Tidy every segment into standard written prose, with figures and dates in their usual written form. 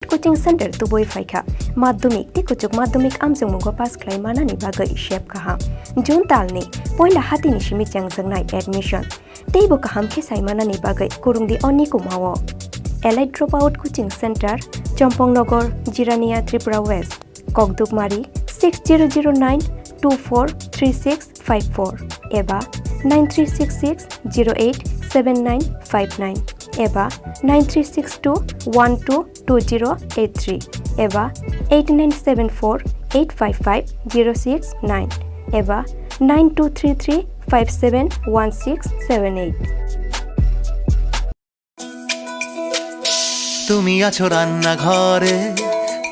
Coaching center tuboi faikha madhyamik ti kuchuk madhyamik amjungmugo pass khlai manani bagai shep kaham jun talni poila hatini simi changjangnai admission teibo kaham khesai manani bagai kurungdi oni kumawo Allied Dropout Coaching Center Champongnagar Jirania Tripura West Kokborok 6009243654 eba 9366087959 eba 9362122083 eba 8974855069 eba 9233571678 তুমি আছো রান্না ঘরে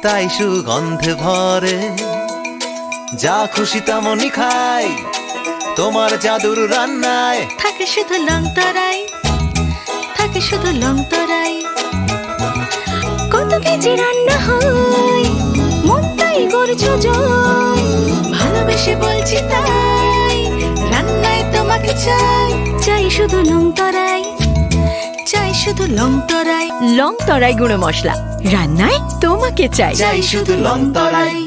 তাই সুগন্ধে ভরে যা খুশি তেমনই খাই তোমার জাদুর রান্নায় থাকে শুধু লংতরাই থাকে শুধু লংতরাই কত কেজি রান্না হয় মন তাই করছো জয় ভালোবেসে বলছি তাই রান্নায় তোমাকে চাই চাই শুধু লংতরাই চাই শুধু লংতরাই লংতরাই গুঁড়ো মশলা রান্নায় তোমাকে চাই চাই শুধু লংতরাই।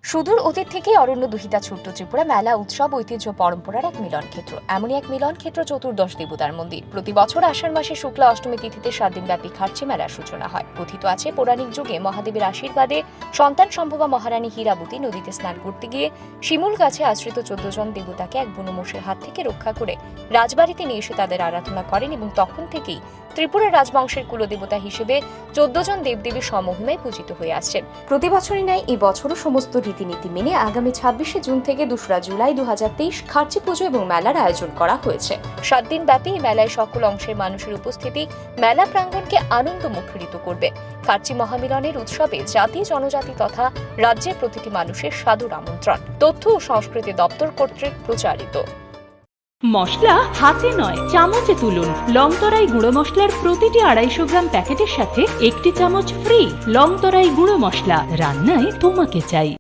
সুদূর অতীত থেকে অরণ্য দুহিতা ছোট্ট ত্রিপুরা মেলা উৎসব ঐতিহ্য পরম্পরার এক মিলন ক্ষেত্র। এমনই এক মিলন ক্ষেত্র চতুর্দশ দেবতার মন্দির। প্রতি বছর আষাঢ় মাসে শুক্লা অষ্টমী তিথিতে 7 দিনব্যাপী খার্চি মেলার সূচনা হয়। কথিত আছে পৌরাণিক যুগে মহাদেবের আশীর্বাদে সন্তান সম্ভবা মহারানী হীরাবতী নদীতে স্নান করতে গিয়ে শিমুল গাছে আশ্রিত 14 জন দেবতাকে এক বনমোষের হাত থেকে রক্ষা করে রাজবাড়িতে নিয়ে এসে তাদের আরাধনা করেন এবং তখন থেকেই ত্রিপুরা রাজবংশের কুলদেবতা হিসেবে 14 জন দেবদেবীর সমহিমায় পূজিত হয়ে আসছেন। প্রতি বছরই নাই এই বছরও সমস্ত রীতিনীতি মেনে আগামী 26শে জুন থেকে 2রা জুলাই 2023 খার্চি পুজো এবং মেলার আয়োজন করা হয়েছে। 7 দিন ব্যাপী এই মেলায় সকল অংশের মানুষের উপস্থিতি মেলা প্রাঙ্গণকে আনন্দ মুখরিত করবে। খার্চি মহামিলনের উৎসবে জাতি জনজাতি তথা রাজ্যের প্রতিটি মানুষের সাদর আমন্ত্রণ। তথ্য ও সংস্কৃতি দপ্তর কর্তৃক প্রচারিত। মশলা হাতে নয় চামচে তুলুন। লংতরাই গুঁড়ো মশলার প্রতিটি 250 গ্রাম প্যাকেটের সাথে 1টি চামচ ফ্রি। লংতরাই গুঁড়ো মশলা রান্নায় তোমাকে চাই।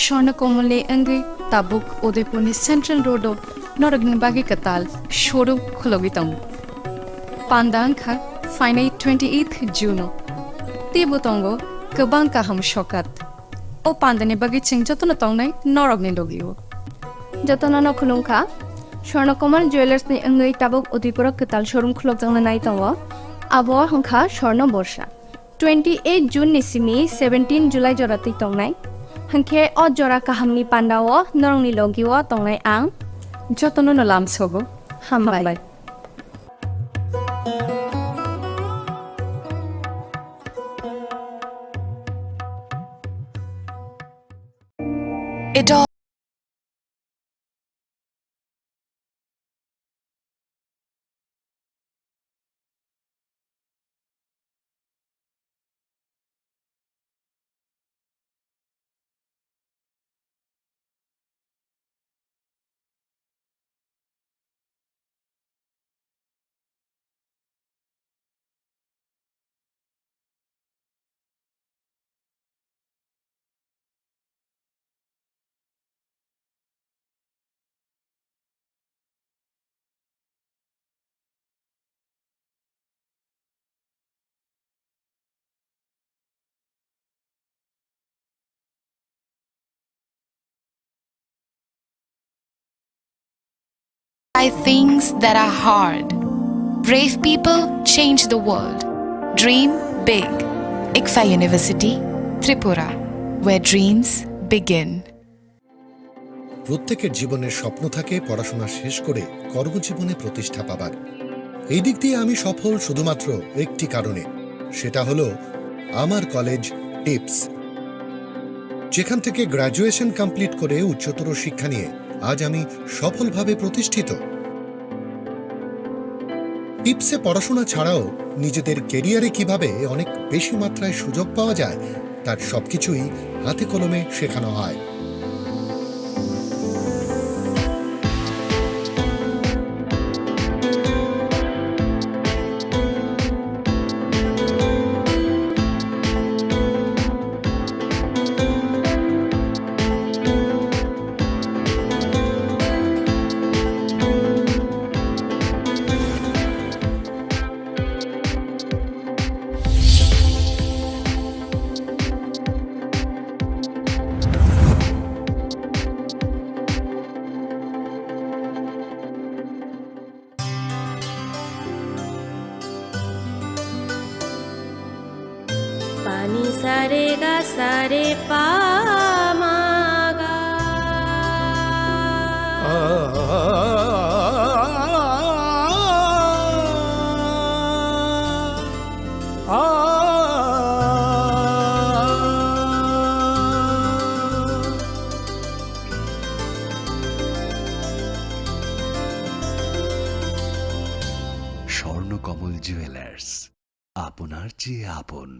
স্বর্ণকমলে অঙ্গি তাবুক উদয়পুরনি সেন্ট্রাল রোডো নরগনি বাগি কাতাল শোরুম খলগিতং পান্দাংখা ফাইনাই 28th June তিবুতঙ্গ গোবাং কাহাম শকাত ও পান্দানি বাগি চিং যতন তংনাই নরগনি লগিও যতনানো খুলুংখা স্বর্ণকমল জুয়েলার্সনি অঙ্গই তাবুক উদয়পুরক কাতাল শোরুম খলগজাংনা নাইতঙ্গ আবহাওয়া হংখা স্বর্ণ বর্ষা 28 June নিসিমি 17 July জরাতি তংনাই হাংখে অজরা কাহামনি পান্ডাও নরংনি লগিও তংনাই আং যতন নলাম সগো হামবাই It all by things that are hard. Brave people change the world. Dream big. ICFA University, Tripura, where dreams begin. প্রত্যেকের জীবনের স্বপ্ন থাকে পড়াশোনা শেষ করে কর্মজীবনে প্রতিষ্ঠা পাবার। এই দিক দিয়ে আমি সফল শুধুমাত্র একটি কারণে, সেটা হলো আমার কলেজ টিপস, যেখান থেকে গ্র্যাজুয়েশন কমপ্লিট করে উচ্চতর শিক্ষা নিয়ে আজ আমি সফলভাবে প্রতিষ্ঠিত। টিপসে পড়াশোনা ছাড়াও নিজেদের কেরিয়ারে কিভাবে অনেক বেশি মাত্রায় সুযোগ পাওয়া যায় তার সবকিছুই হাতে কলমে শেখানো হয়। पानी सारे गा सारे पा मा गा স্বর্ণকমল জুয়েলার্স, আপনার চেয়ে আপন।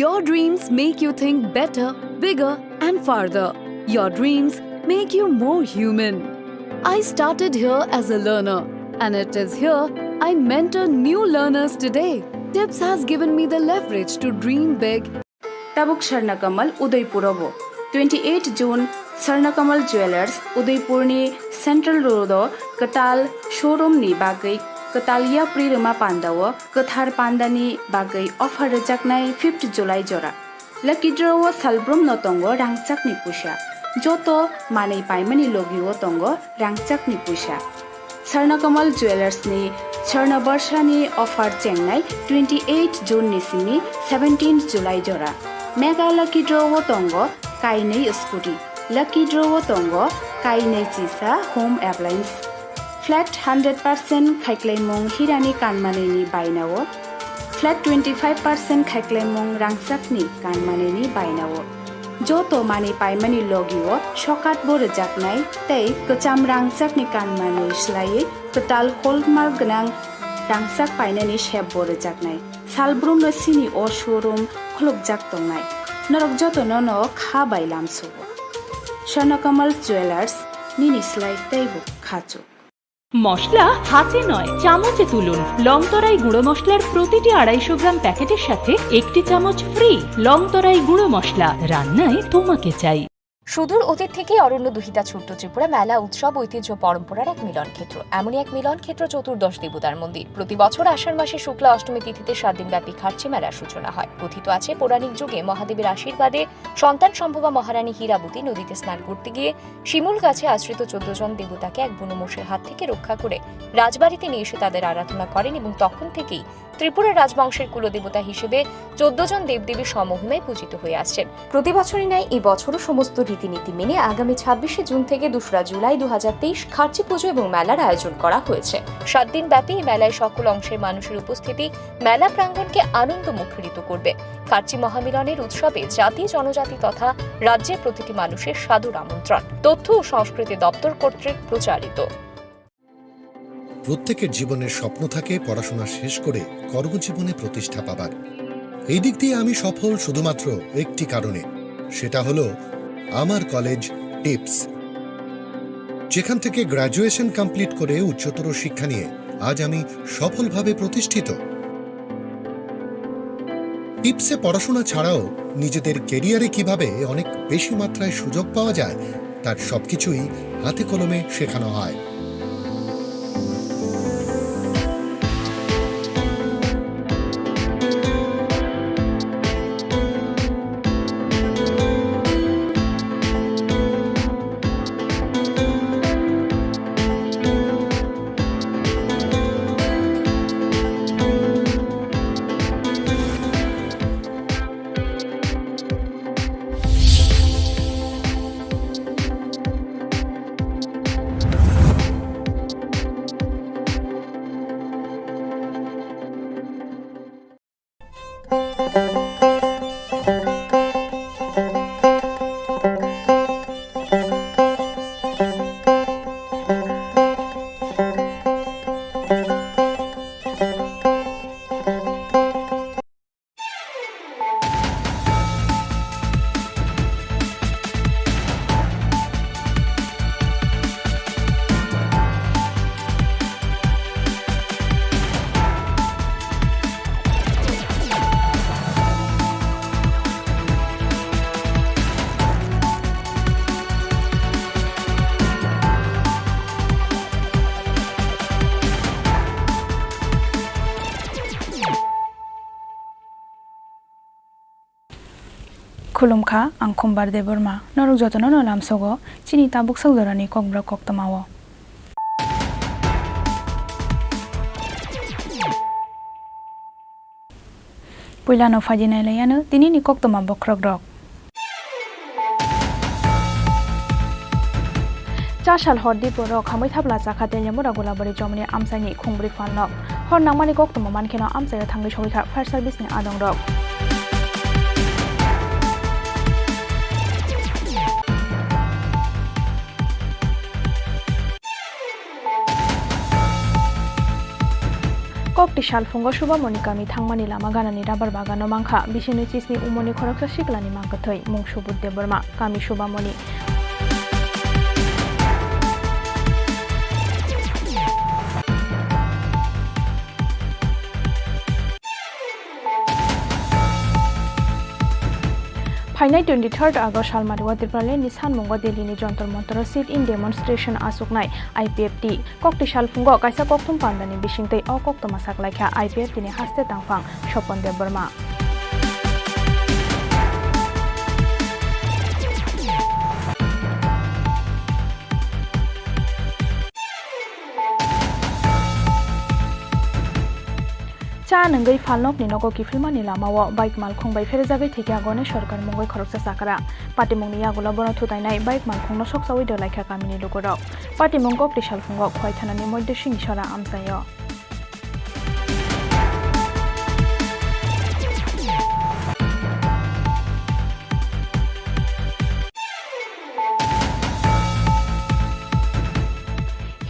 Your dreams make you think better, bigger, and farther. Your dreams make you more human. I started here as a learner, and it is here I mentor new learners today. Tips has given me the leverage to dream big. Tabuk Sharnakamal Udaipurabo 28 June Sharnakamal Jewelers Udaipurni Central Road Katal Showroom ni bagai Katalia Priruma Pandawa Kathar Pandani bagai offer rejaknai 5th July jora Lucky draw Salbrum no tongo rangchak ni pusha Joto manei paimani logiwo tongo rangchak ni pusha Sharnakamal Jewelers ni Sharna Barsha ni offer chengnai 28 June ni simi 17th July jora Mega lucky draw tongo kainei scooty Lucky draw tongo kainei chisa home appliance Flat 100% khaiklemong hirani kanmaneni bainawo Flat 25% khaiklemong rangsakni kanmaneni bainawo Joto mani paimani logiwo shokat bore jaknai tei kacham rangsakni kanmanei slai total hallmark gnang rangsak painani shep bore jaknai salbrum no sini o showroom kholok jak tongnai norok joto no kha bailam subo Sharnakamal Jewelers nini slai teibo khachu মশলা হাতে নয় চামচে তুলুন লংতরাই গুঁড়ো মশলার প্রতিটি 250 গ্রাম প্যাকেটের সাথে একটি চামচ ফ্রি লংতরাই গুঁড়ো মশলা রান্নায় তোমাকে চাই সুদূর অতীত থেকে অরণ্য দুহিতা ছোট্ট ত্রিপুরা মেলা উৎসব ঐতিহ্য পরম্পরার এক মিলন ক্ষেত্র এমনই এক মিলন ক্ষেত্র চতুর্দশ দেবতার মন্দির প্রতি বছর আষাঢ় মাসে শুক্লা অষ্টমী তিথিতে 7 দিনব্যাপী খার্চি মেলার সূচনা হয় কথিত আছে পৌরাণিক যুগে মহাদেবের আশীর্বাদে সন্তান সম্ভবা মহারানী হীরাবতী নদীতে স্নান করতে গিয়ে শিমুল গাছে আশ্রিত 14 জন দেবতাকে এক বুনোমোষের হাত থেকে রক্ষা করে রাজবাড়িতে নিয়ে এসে তাদের আরাধনা করেন এবং তখন থেকেই ত্রিপুরা রাজবংশের কুলদেবতা হিসেবে 14 জন দেবদেবীর সমহিমায় পূজিত হয়ে আসছেন প্রতি বছরই নাই এই বছরও সমস্ত রীতিনীতি মেনে আগামী 26 জুন থেকে 2 জুলাই 2023 খার্চি পুজো এবং মেলার আয়োজন করা হয়েছে 7 দিন ব্যাপী এই মেলায় সকল অংশের মানুষের উপস্থিতি মেলা প্রাঙ্গণকে আনন্দ মুখরিত করবে খার্চি মহামিলনের উৎসবে জাতি জনজাতি তথা রাজ্যের প্রতিটি মানুষের সাদর আমন্ত্রণ তথ্য ও সংস্কৃতি দপ্তর কর্তৃক প্রচারিত প্রত্যেকের জীবনের স্বপ্ন থাকে পড়াশোনা শেষ করে কর্মজীবনে প্রতিষ্ঠা পাবার এই দিক দিয়ে আমি সফল শুধুমাত্র একটি কারণে সেটা হলো আমার কলেজ টিপস যেখান থেকে গ্র্যাজুয়েশন কমপ্লিট করে উচ্চতর শিক্ষা নিয়ে আজ আমি সফলভাবে প্রতিষ্ঠিত টিপসে পড়াশোনা ছাড়াও নিজেদের ক্যারিয়ারে কিভাবে অনেক বেশি মাত্রায় সুযোগ পাওয়া যায় তার সবকিছুই হাতে কলমে শেখানো হয় खुलुमखा आं खम्बार दे बोरमा नरक जतन न लामसगो चिनि Tabuk सौदरानि kokborok koktamawo Puilano Fajinailayano, Tinini Koktoma Bokrogrok. Chashal Hordi Poro, Kamithabla Zakate Yamura Bari Germany Amsani Kumbri Falnok. Hor Namani Koktoma Mankino Amsa Tangi Showika Fire Service in Adong Rock. Kokti Shalfungo Shuba Monikami Tangmani Lamagana ni Rabar Bagano Manka, Bishini Chisni Umoni Koroksa Shiklani Mankatoi, Mung Shubut de Burma, Kami Shuba Moni. Painai 23rd August Shalmariwa Tripura Nissan Mongo Delhi ni Jontor Montor sit in demonstration asuknai IPFT Kokti Shalfungo Kaisa Koktum Pandani Bishingtei O Koktoma Saklaikha IPFT ni Haste Tangfang Shopon de Burma Cha nangai falnok ni nogo ki filma ni lamawo bike mal khongbai ferjagai theke agone sarkar mongoi khoroksa sakara patimong ni yagola bono thutainai bike mal khongno soksawi de laikha kamini lugorok patimong Kokti Shalfungo khwai thanani moddhe sing sara amsayo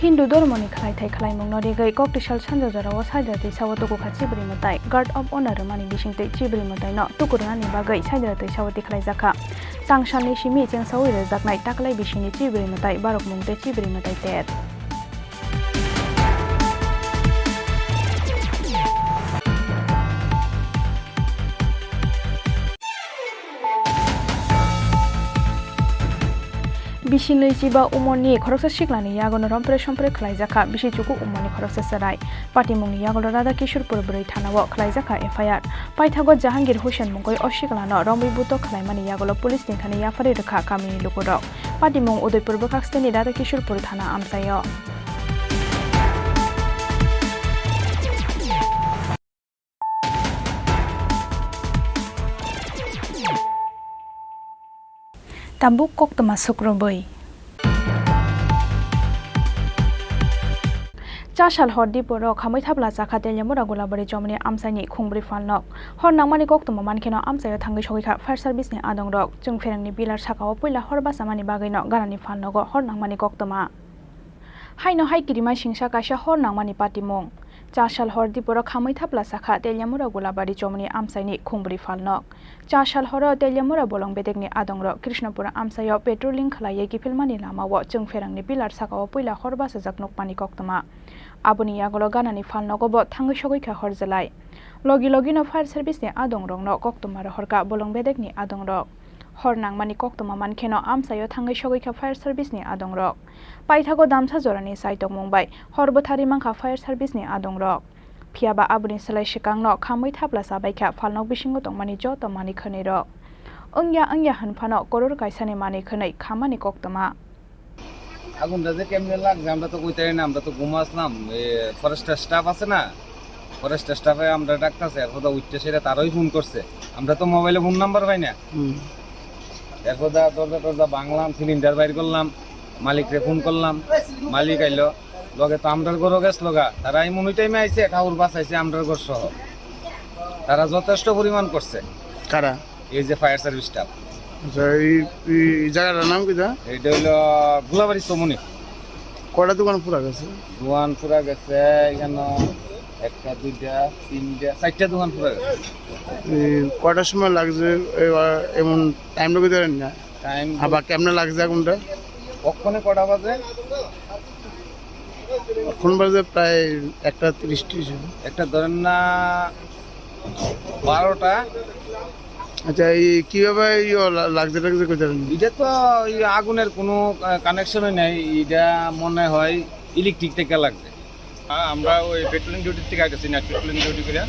Hindu Dormoni Khalai Thai Khalai Mongnori Gai Kokti Shal Sanja Jarawa Saida Tei Sawato Ko Khachi Bri Matai Guard of Honor Mani Bishingte Chibri Matai no Tukurna ni Bagai Saida Tei Sawati Khalai Zakha Tangshani Shimi Cheng Sawi Zaknai Taklai Bishini Chibri Matai Barok Mungte Chibri Matai Ter Bishinui Chiba Umoni Koroksa Shiklani Yagono Rompre Shompre Klaizaka Bishichuku Umoni Koroksa Sarai Patimung Yagono Rada Kishur Purburi Thanawo Klaizaka FIR Paithago Jahangir Hussein Mungoi Oshiklano Rombi Buto Klaimani Yagolo Police Nithani Yafari Rekha Kamini Lukuro Patimung Udaipur Bakaksteni Rada Kishur Pur Thana Amsayo Tabuk Koktoma Sukroboi Chashal Hordi Poro Kamithabla Zakate Yamura Bari Germany Amsani Kumbri Falnok Hor Namani Koktoma Mankino Amsayo Tangi Showika Fire Service ni Adong Rock Chung Ferangni Bilar Sakao Puila Horba Samani Bagino Garani Falnogo Hor Namani Koktoma Haino Haikirima Shingsha Kasha Hor Namani Patimong Chashal Hordi Poro Kamithabla Sakha Telyamura Bari Germany Amsani Kumbri Falnok Chashal Horo Telyamura Bolong Bedegni Adongro Krishnapura Amsayo Petroling Khalai ki filmani lamawo Chung Ferangni Bilar Sakao Puila Horba Sajaknok Pani Koktoma Abuni Yagolo Ganani Falnogobo Tangi Shogika Horzelai Logi no Fire Service ni Adongrong no Koktoma Horka Bolong Bedegni Adongro Hor Nangmani Koktoma Mankeno Amsayo Tangi Shogika Fire Service ni Adongro Paithago Damsa Jorani Saitok Mumbai Horbothari Mangkha Fire Service ni Adongro Phiaba Abuni Salai Shikangno Kamithabla Sabaikha Falnok Bishingo Tongmani Joto Mani Khaniro Angya Hanphano Koror Kaisani Mani Khanai Khamani Koktoma আগুনটা যে কেমনে লাগছে আমরা তো কইতে না আমরা তো ঘুমাসলাম ফরেস্টার স্টাফ আছে না ফরেস্টার স্টাফে আমরা ডাকতাছে এরপর উঠতে সেটা তারই ফোন করছে আমরা তো মোবাইলে ফোন নাম্বার পাই না এরপর দরজা ভাঙলাম সিলিন্ডার বাইর করলাম মালিকরে ফোন করলাম মালিক আইলো লগে তো আমরার ঘরও গেছিল গা তারা এমন ওই টাইমে আইছে ঠাকুর বাঁচাইছে আমরার ঘর সহ তারা যথেষ্ট পরিমাণ করছে কারা এই যে ফায়ার সার্ভিস স্টাফ এই জায়গাটার নাম কি এইটা হইলো গোলাবাড়ি চমনি কয়টা দোকান পুরা গেছে এখানে একটা দুইটা তিনটা চারটা দোকান পুরা গেছে কয়টার সময় লাগছে এমন টাইম লোকে ধরেন না টাইম আবার কেমনে লাগছে আগুনটা কখনো কটা বাজে এখন বাজে প্রায় 1:30 একটা ধরেন না 12টা আচ্ছা এই কিভাবে লাগছে কইতে এটা তো আগুনের কোনো কানেকশনই নাই এটা মনে হয় ইলেকট্রিক থেকে লাগছে আমরা ওই পেট্রোলিং ডিউটি থেকে আইতেছি না পেট্রোলিং ডিউটি করে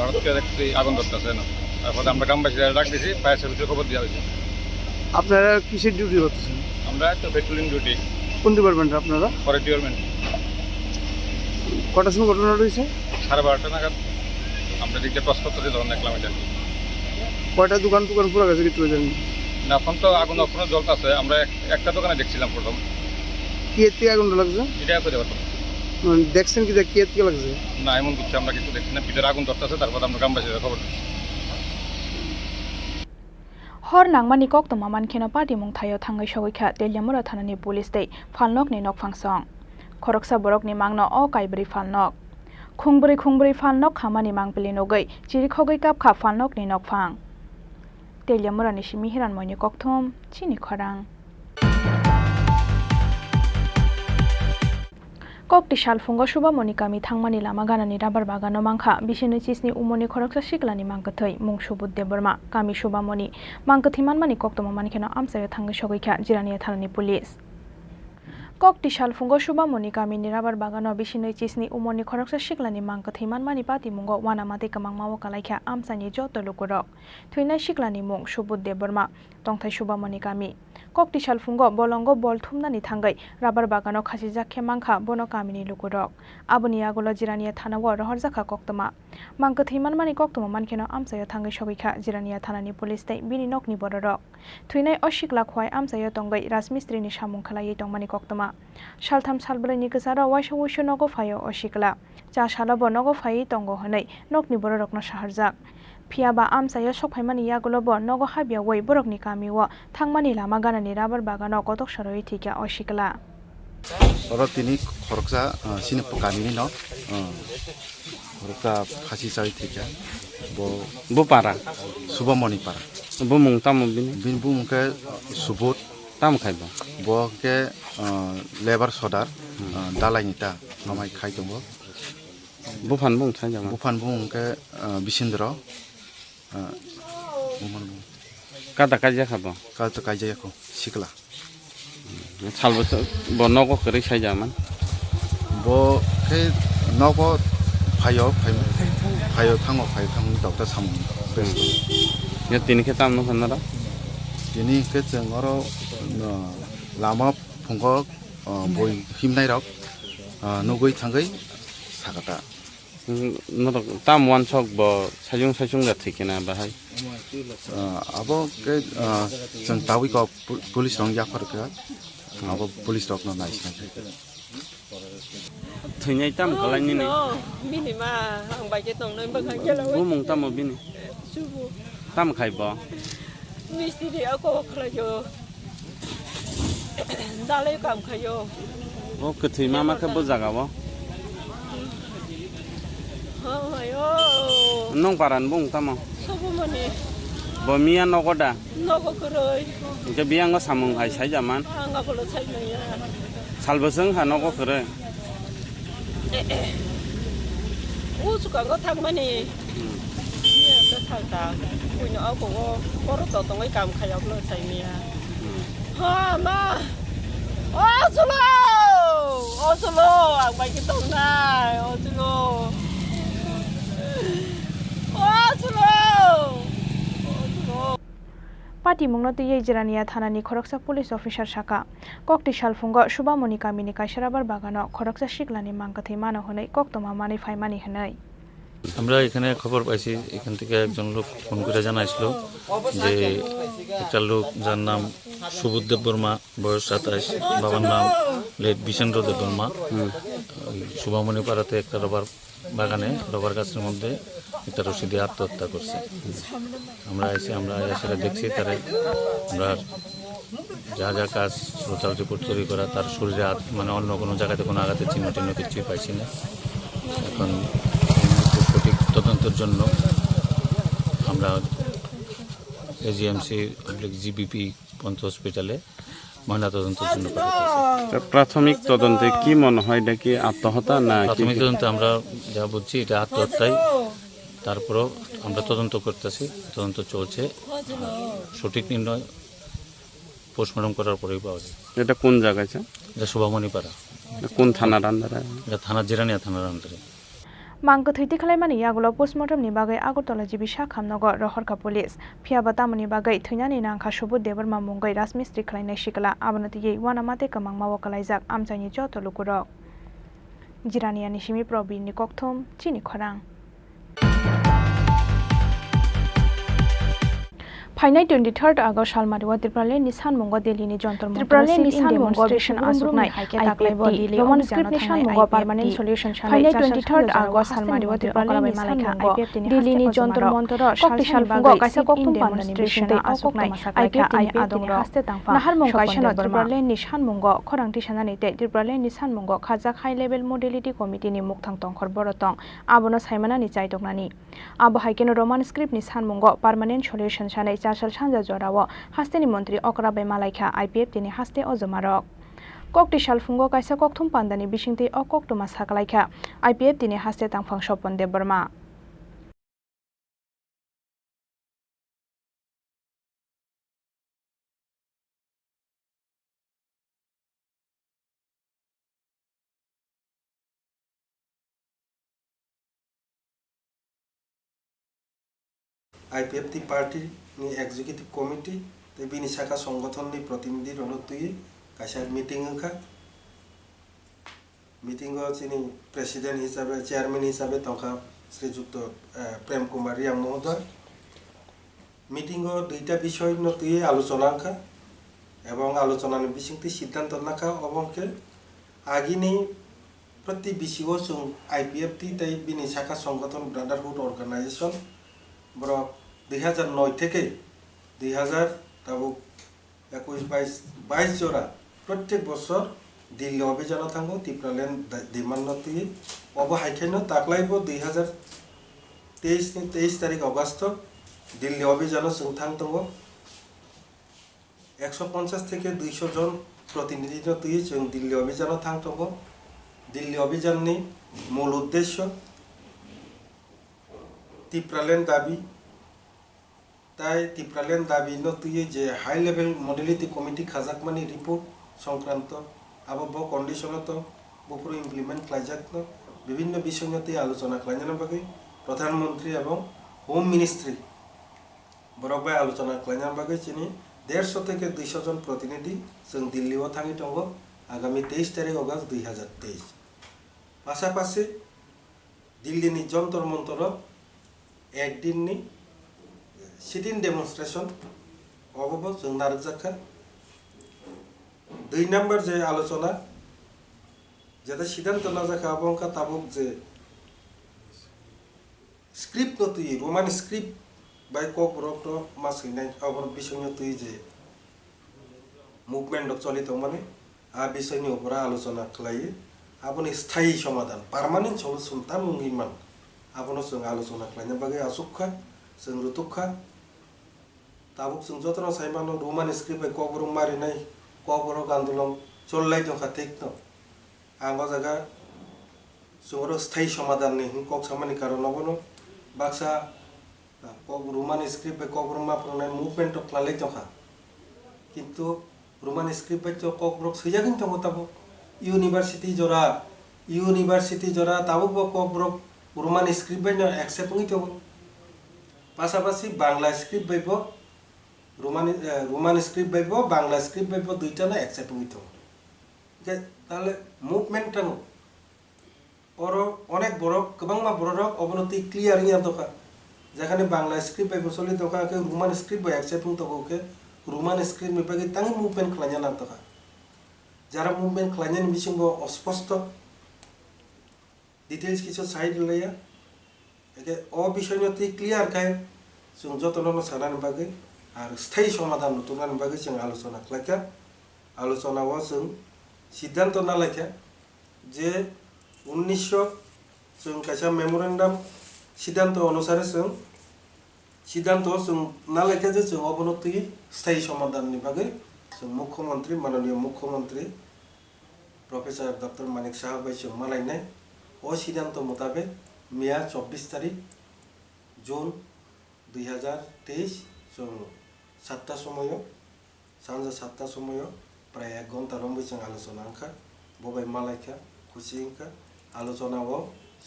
হঠাৎ করে দেখছি আগুন ধরতেছে না তারপরে আমরা গ্রামবাসীরা ডাক দিয়েছি ফায়ার সার্ভিসের খবর দেওয়া হয়েছে আপনারা কিসের ডিউটি করতেছেন আমরা তো পেট্রোলিং ডিউটি কোন ডিপার্টমেন্ট আপনারা ফরেস্ট ডিপার্টমেন্ট কটার সময় ঘটনা রয়েছে 12:30 নাগাদ আমরা দিকে টস করতেছি তখন দেখলাম এটা। কয়টা দোকান পুরো গেছে কিছু জানি না, এখন তো আগুন এখনো জ্বলতেছে। আমরা একটা দোকানে দেখছিলাম প্রথম। কি এর থেকে আগুনটা লাগছে? এটা করে পারতাম দেখছেন কি কি এর থেকে লাগছে? না, এমন কিছু আমরা কিছু দেখছি না। ভিতরে আগুন ধরতেছে, তারপর আমরা গ্রামবাসীরা খবর দিচ্ছি। hor nangmani kok to maman kheno party mung thayo thangai sogikha teljamura thanani police dei falnok ni nok fangsong khoroksa borok ni mangno o kaibri falnok khungbri falnok khamani mangpili nogei chiri khogei kap kha falnok ni nok phang teljamura ni simi hiran moini kokthom chini khorang kokti salfungo suba monikami thangmani lama ganani rabar bagano mangkha bisini chisni umoni khoroksa siklani mangkathai mung subud deborma kami suba moni mangkathi manmani koktomo mankheno amsayo thangai sogikha jirania thalani police kokti salfungo suba monikami ni rabar bagano bisini chisni umoni khoroksa siklani mangkathi manmani pati mungo wanamate kamangmawo kalaikha amsani joto lukurok thuinai siklani mung subud deborma tongthai suba monikami kokti salfungo bolongo bol thumnani thangai rabar bagano khasi jakhe mangkha bono kamini lukurok aboni agulo jirania thanawo rohorjakha koktoma mangkathi manmani koktoma mankheno amsayo thangai sogikha jirania thanani police tei bini nokni bororok thuinai oshikla khwai amsayo tongai rajmistri ni samung khalai tongmani koktoma saltham salbrai ni kesara waisho waisho nogo phayo oshikla cha salabo nogo phai tongo honai nokni bororokno saharjak phiaba amsayo sokphaimani yagulobo nogo habia wai borokni kamiwo thangmani lama ganani rabar bagano kotok saroi thika oshikla oro tini khoroksa sini kamini no khoroksa phasi sai thika bo para subamoni para bo mung tam bin bu mung ke subut tam khaibo bo ke labor sodar dalai nita namai khai tongo bufan bung thai jama bufan bung ke bisindro kata kaja khabo kata kaja ko sikla salbo bo nogo kare sai jaman bo ke nogo phayo thango doctor sam ya tini ke tam no khanara tini ke chengoro lama phungo boi himnai rok nogoi thangai sagata tam one chok bo sajung da thikena bahai abo ke jang tawi ko police rong ya phar ka abo police rok no nais na thunai tam kalani ni bini ma ang bai ke tong noi ba khang kela bu mong tam bini tam khai bo mistri ako khlayo dalai kam khayo o ke thui mama ka bo jaga bo nong paran bung tamo sobomani bomia nogoda nogo koroi ke biang samung hai sai jaman anga kolo sai ya salboseng ha nogo kore o suka go thangmani ya ka thangta kuino ako go koro to tongai kam khayok lo sai mia ha ma o solo ang bai ki tong nai o solo Pati mungno tiye jirania thanani khoroksa police officer shaka kokti salfungo subamoni kamini kaisharabar bagano khoroksa siklani mangkathai mano honai koktoma mani faimani honai আমরা এখানে খবর পাইছি এখান থেকে একজন লোক phone করে জানাইছিল যে একটা লোক যার নাম সুবুদ্ধদেব বর্মা বয়স 27 বাবার নাম লেট বিশেন্দ্র দেব বর্মা সুবামণি পাড়াতে একটা রবার বাগানে রবার গাছের মধ্যে একটা রশি দিয়ে আত্মহত্যা করছে আমরা এসে দেখছি তারে আমরা যা কাজ সোশ্যাল রিপোর্ট তৈরি করা তার শরীরে মানে অন্য কোনো জায়গাতে কোনো আঘাতের চিহ্ন কিছুই পাইছি না এখন সঠিক তদন্তের জন্য আমরা এজিএমসি জিবিপি পঞ্চ হসপিটালে ময়না তদন্তের জন্য প্রাথমিক তদন্তে কি মনে হয় এটা কি আত্মহত্যা না প্রাথমিক তদন্তে আমরা যা বুঝছি এটা আত্মহত্যাই তারপরও আমরা তদন্ত করতেছি তদন্ত চলছে সঠিক নির্ণয় পোস্টমর্টম করার পরেই পাওয়া যায় এটা কোন জায়গায় এটা সুবামণি পাড়া কোন থানার আন্ডারে এটা থানা জিরানিয়া থানার আন্ডারে mangkathai khlaimani yagulo postmortem ni bagai agartala jibi sakhamnagar rohorka police phiaba tamani bagai thuinani nangkha subut deborma mungai rajmistri khlainai sikla abonati ye wanamate kamangmawo kalaijak amchaini joto lukurok jirania ni simi probin ni kokthom chini khorang फाइनाय 23 August सालमारिवा त्रिपुरालेण्डनि सानमंग दिल्लीनि जन्तर मन्तर त्रिपुरालेण्डनि सानमंग demonstration आसुकनाय IPFT Roman स्क्रिप्टनि सानमंग पार्मानेन्ट सल्युशन फाइनाय 23 आगस्ट सालमारिवा त्रिपुरालेण्डनि सानमंग दिल्लीनि जन्तर मन्तर कक्ति सालफुंग काइसा कक्तुम डेमनस्ट्रेशन आसुकनाय आइपिएफटी आदंग हास्ते तांफा नाहारमंग काइसा त्रिपुरालेण्डनि सानमंग खरां टिसानानि ते त्रिपुरालेण्डनि सानमंग खाजाक हाई लेभेल मडेलिटी कमिटिनि मुक्तां तंखर बरतं आबोनो साइमानानि चाइदकनानि आबो हाइकेनो रोमान स्क्रिप्टनि सानमंग पार्मानेन्ट सल्युशन सानै चारसल सानजा जराव हास्तेनि मन्त्री अकराबाई मालाइखा आइपिएफटीनि हास्ते अजमारक कक्ति सालफुंग काइसा कक्थुम पान्दानि बिसिंति अकक्तमा साकलाइखा आइपिएफटीनि हास्ते तांफां सपन देब बर्मा आइपिएफटी पार्टी नि एग्जीक्यूटिव कमिटी ते बिनि शाखा संगठन नि प्रतिनिधि रनतुई काइसा मीटिंग होखा मीटिंग चिनी प्रेसिडेंट हिसाबै चेयरमैन हिसाबै तंखा श्रीजुक्त प्रेम कुमार रियांग महोदय मीटिंग दुईटा विषय नतुई आलोचना खा एवं आलोचनानि बिसिंति सिद्धांत नाखा अबंके आगिनि प्रति विषय जों आइपिएफटी तै बिनि शाखा संगठन ब्रादारहुड अर्गानाइजेशन बरो 2009 থেকে 2000 তাবো 21-22 জোড়া প্রত্যেক বছর দিল্লি অভিযান থাঙ্গো ত্রিপুরাল্যান্ড ডিমান্ডতি অবহাইখানো তাকলাইবো 2023 তারিখ আগস্ট দিল্লি অভিযান जों थांदोंबो 150 থেকে 200 জন প্রতিনিধি তুই जों দিল্লি অভিযান थांदोंबो দিল্লি অভিযানनि মূল উদ্দেশ্য त्रिपुराल्यान्ड दाबी ताई त्रिपुराल्यान्ड दाबी नतुये जे हाई लेवल मॉडलिटी कमिटी खाजाकमानि रिपोर्ट संक्रांत आबो ब कंडिशन तो बपुर इमप्लीमेंट खालायजाक विभिन्न विषयते आलोचना खालायनायनि बागै प्रधानमंत्री एवं होम मिनिस्ट्री बरकबाय आलोचना खालायनायनि बागै चिनि 150 থেকে 200 जन प्रतिनिधि जों दिल्लीआव थाङि दङ आगामी 23 तारिख अगस्त 2023 पासापासि दिल्लीनि जन्तर मन्तर एक दिन नि सिटिंग डेमोन्स्ट्रेशन अबो जों नारजाखा 2 नम्बर जे आलोचना जेता सिद्धांत नाजाखा अबंका ताबुक जे स्क्रिप्ट नतुई रोमान स्क्रिप्ट बाय कोकब्रक मासैनाय अबर विषय नतुई जे मुभमेंट चलित माने आ विषयनि ऊपर आलोचना खालायो आबोनि स्थायी समाधान परमानेंट सल्यूशन तामुंगिमान आबोनो जों आलोचना खालायनो बागै आसुखा जों रुतुखा ताबुक जों जतन साइमानो रोमान स्क्रिप्ट कोकब्रक मारिनाय कोकब्रक आंदोलन चललाय दंखा ठीक न आंगो जागा जोंरो स्थायी समाधान नि कक सामानि कारण नबनो बाक्सा रोमान स्क्रिप्ट कोकब्रक माफरनाय मुभमेंट खालाय दंखा किंतु रोमान स्क्रिप्ट तो कोकब्रक सैजागिन दंगो ताबो यूनिवर्सिटी जरा ताबुक कोकब्रक रोमान स्क्रिप्ट बाय एक्सेप्ट नहीं तो पासापासी बांग्ला स्क्रिप्ट बायबो रोमान स्क्रिप्ट बायबो बांग्ला स्क्रिप्ट बायबो दुइटा ना एक्सेप्ट नहीं तो जे ताले मुभमेंट टांगो और अनेक बरक गोबां बरक अबनति क्लियर या दखा जेखाने बांग्ला स्क्रिप्ट बायबो सलि दखा के रोमान स्क्रिप्ट बाय एक्सेप्ट नहीं तो के रोमान स्क्रिप्ट में बागै तांग मुभमेंट खालायना ना दखा जारा मुभमेंट खालायनायनि बिसिंगो अस्पष्ट डिटेल्स किछु साइड लैया एके अ विषयनति क्लियर काय जों जतन सानानि बागै आरो स्थायी समाधान तुनानि बागै जों आलोचना खालायखा आलोचनाव जों सिद्धांत नालायखा जे 1900 जों कायसा मेमोरेंडम सिद्धांत अनुसारे जों सिद्धांत जों नालायखा जे जों अबनति स्थायी समाधाननि बागै जों मुख्यमंत्री माननीय मुख्यमंत्री प्रोफेसर डॉक्टर मानिक साहब बाय जों मालायनाय सिद्धांत मुताबिक मेया 24 तारीख जून 2023 जो 7टा समय सानजा 7टा समय प्राय 1 घंटा रंबै जों आलोचना अंखा बबाय मालायखा खुशी अंखा आलोचना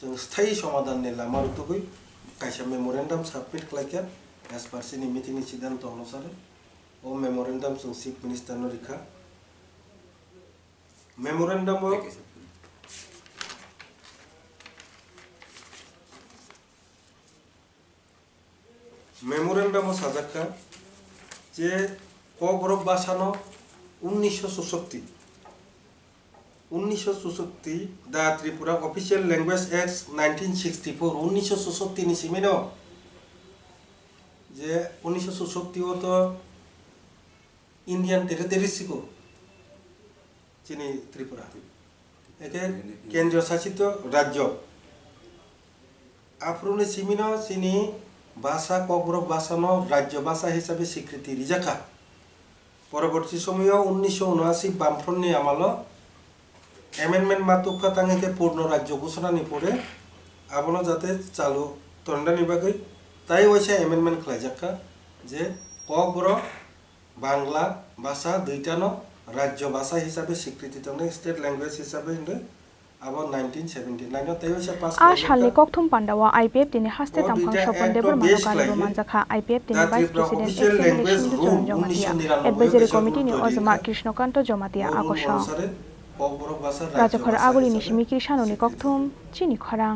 जों स्थायी समाधान ने लामा रुतुगै कायसा मेमोरेंडम सबमिट खालायखा एज पर सिनि मीटिंग सिद्धांत अनुसार ओ मेमोरेंडम जों चीफ मिनिस्टर न रिखा मेमोरेंडम मेमोरेंडम साजाखा যে ককবরক ভাষানো 1964 the Tripura official language act 1964 1964 ni simino যে 1964 তো ইন্ডিয়ান টেরিটরি সিকো চিনি ত্রিপুরা একে কেন্দ্রীয় শাসিত রাজ্য আফ্রুনি সিমিনো চিনি ভাষা ককবরক ভাষানো রাজ্য ভাষা হিসাবে স্বীকৃতি রিজাখা পরবর্তী সময়ে 1979 বামফ্রন্টনি আমল এমেন্ডমেন্ট মাতুকা তাঙ্গে পূর্ণ রাজ্য ঘোষণানি পরে আবনো যাতে চালু তন্ডানি বাগৈ তাই হয়েছে এমেন্ডমেন্ট খাইজাকা যে ককবরক বাংলা ভাষা দুইটানো রাজ্য ভাষা হিসাবে স্বীকৃতি তঙ্গে স্টেট ল্যাঙ্গুয়েজ হিসাবে আবার 1979 তাই হয়েছে পাস আজ হালে ককথুম পান্ডাওয়া আইপিএফ দিনে হাসতে তামখাং স্বপন দেবর মানকালি রোমাঞ্জাখা আইপিএফ দিনে vice president Jamatia advisory committee নি অজমা কৃষ্ণকান্ত জমাতিয়া আকর্ষ রাজখর আগুলি নিশিমি কৃষানুনি ককথুম চিনি খরাং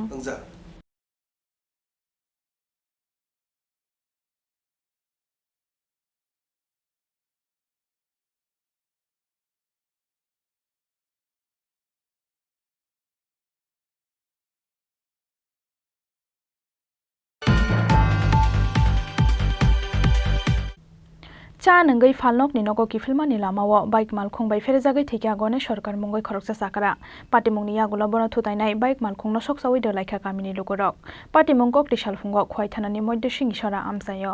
চা নঙ্গই ফালনক ni nogo kifilmani lamao bike malkhung bai ferjagai thekya gone sarkar mongoi khoroksa sakara patimungni yagulo bono thutainai bike malkhung no soksawai de laikha kamini lugorok patimung kok tisalfungo khwai thanani moddhe singisora amsayo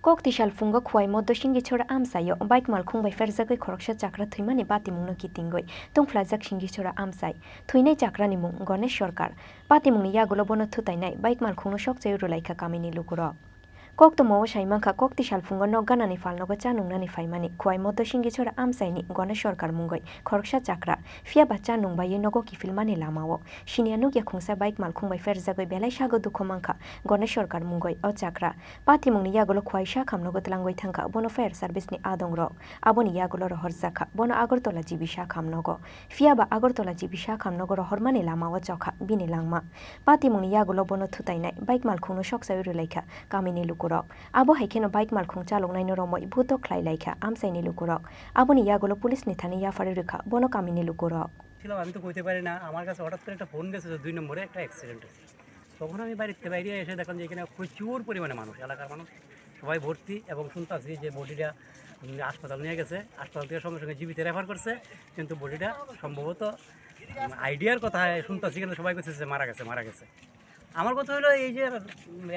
kokti shalfungo khwai moddo singi chora amsayo bike malkhung bai ferjagai khoroksa chakra thuimani patimungno kitingoi tungflajak singi chora amsai thuinai chakrani mung gone sarkar patimungni yagulo bono thutainai bike malkhung no soksawai ro laikha kamini lugorok kokto mo saimangkha kokti salfungo nogganani falnogo chanungnani faimani khwai moddo singi chora amsaini gone sarkar mungoi khoroksa chakra fiaba chanungbai nogo kifilmani lamao sinia nugya khungsa bike malkhungbai ferjagoi belai sago dukho mangkha gone sarkar mungoi o chakra patimungni yagulo khwai sa khamnogo tlangoi thangkha bono fire service ni adongrok aboni yagulo rohor jakha bono agartala jibi sa khamnogo fiaba agartala jibi sa khamnogo rohormani lamao chokha bini langma patimungni yagulo bono thutainai bike malkhungno soksai rulaikha kamini lukurok abo haikeno bike malkhung chalongnai no romoi bhuto khlai laikha amsaini lukurok aboni yagulo police ni thani yafare rekha bono kamini lukurok ছিলাম আমি তো কইতে পারি না আমার কাছে হঠাৎ করে একটা ফোন গেছে যে 2 নম্বরে একটা অ্যাক্সিডেন্ট হয়েছে তখন আমি বাইরে এসে দেখলাম যে এখানে প্রচুর পরিমাণে মানুষ এলাকার মানুষ সবাই ভর্তি এবং শুনতাছি যে বডিটা হাসপাতাল নিয়ে গেছে হাসপাতাল থেকে সঙ্গে সঙ্গে জীবিত রেফার করছে কিন্তু বডিটা সম্ভবত আইডিয়ার কথা শুনতাছি কিন্তু সবাই কইছে মারা গেছে আমার কথা হলো এই যে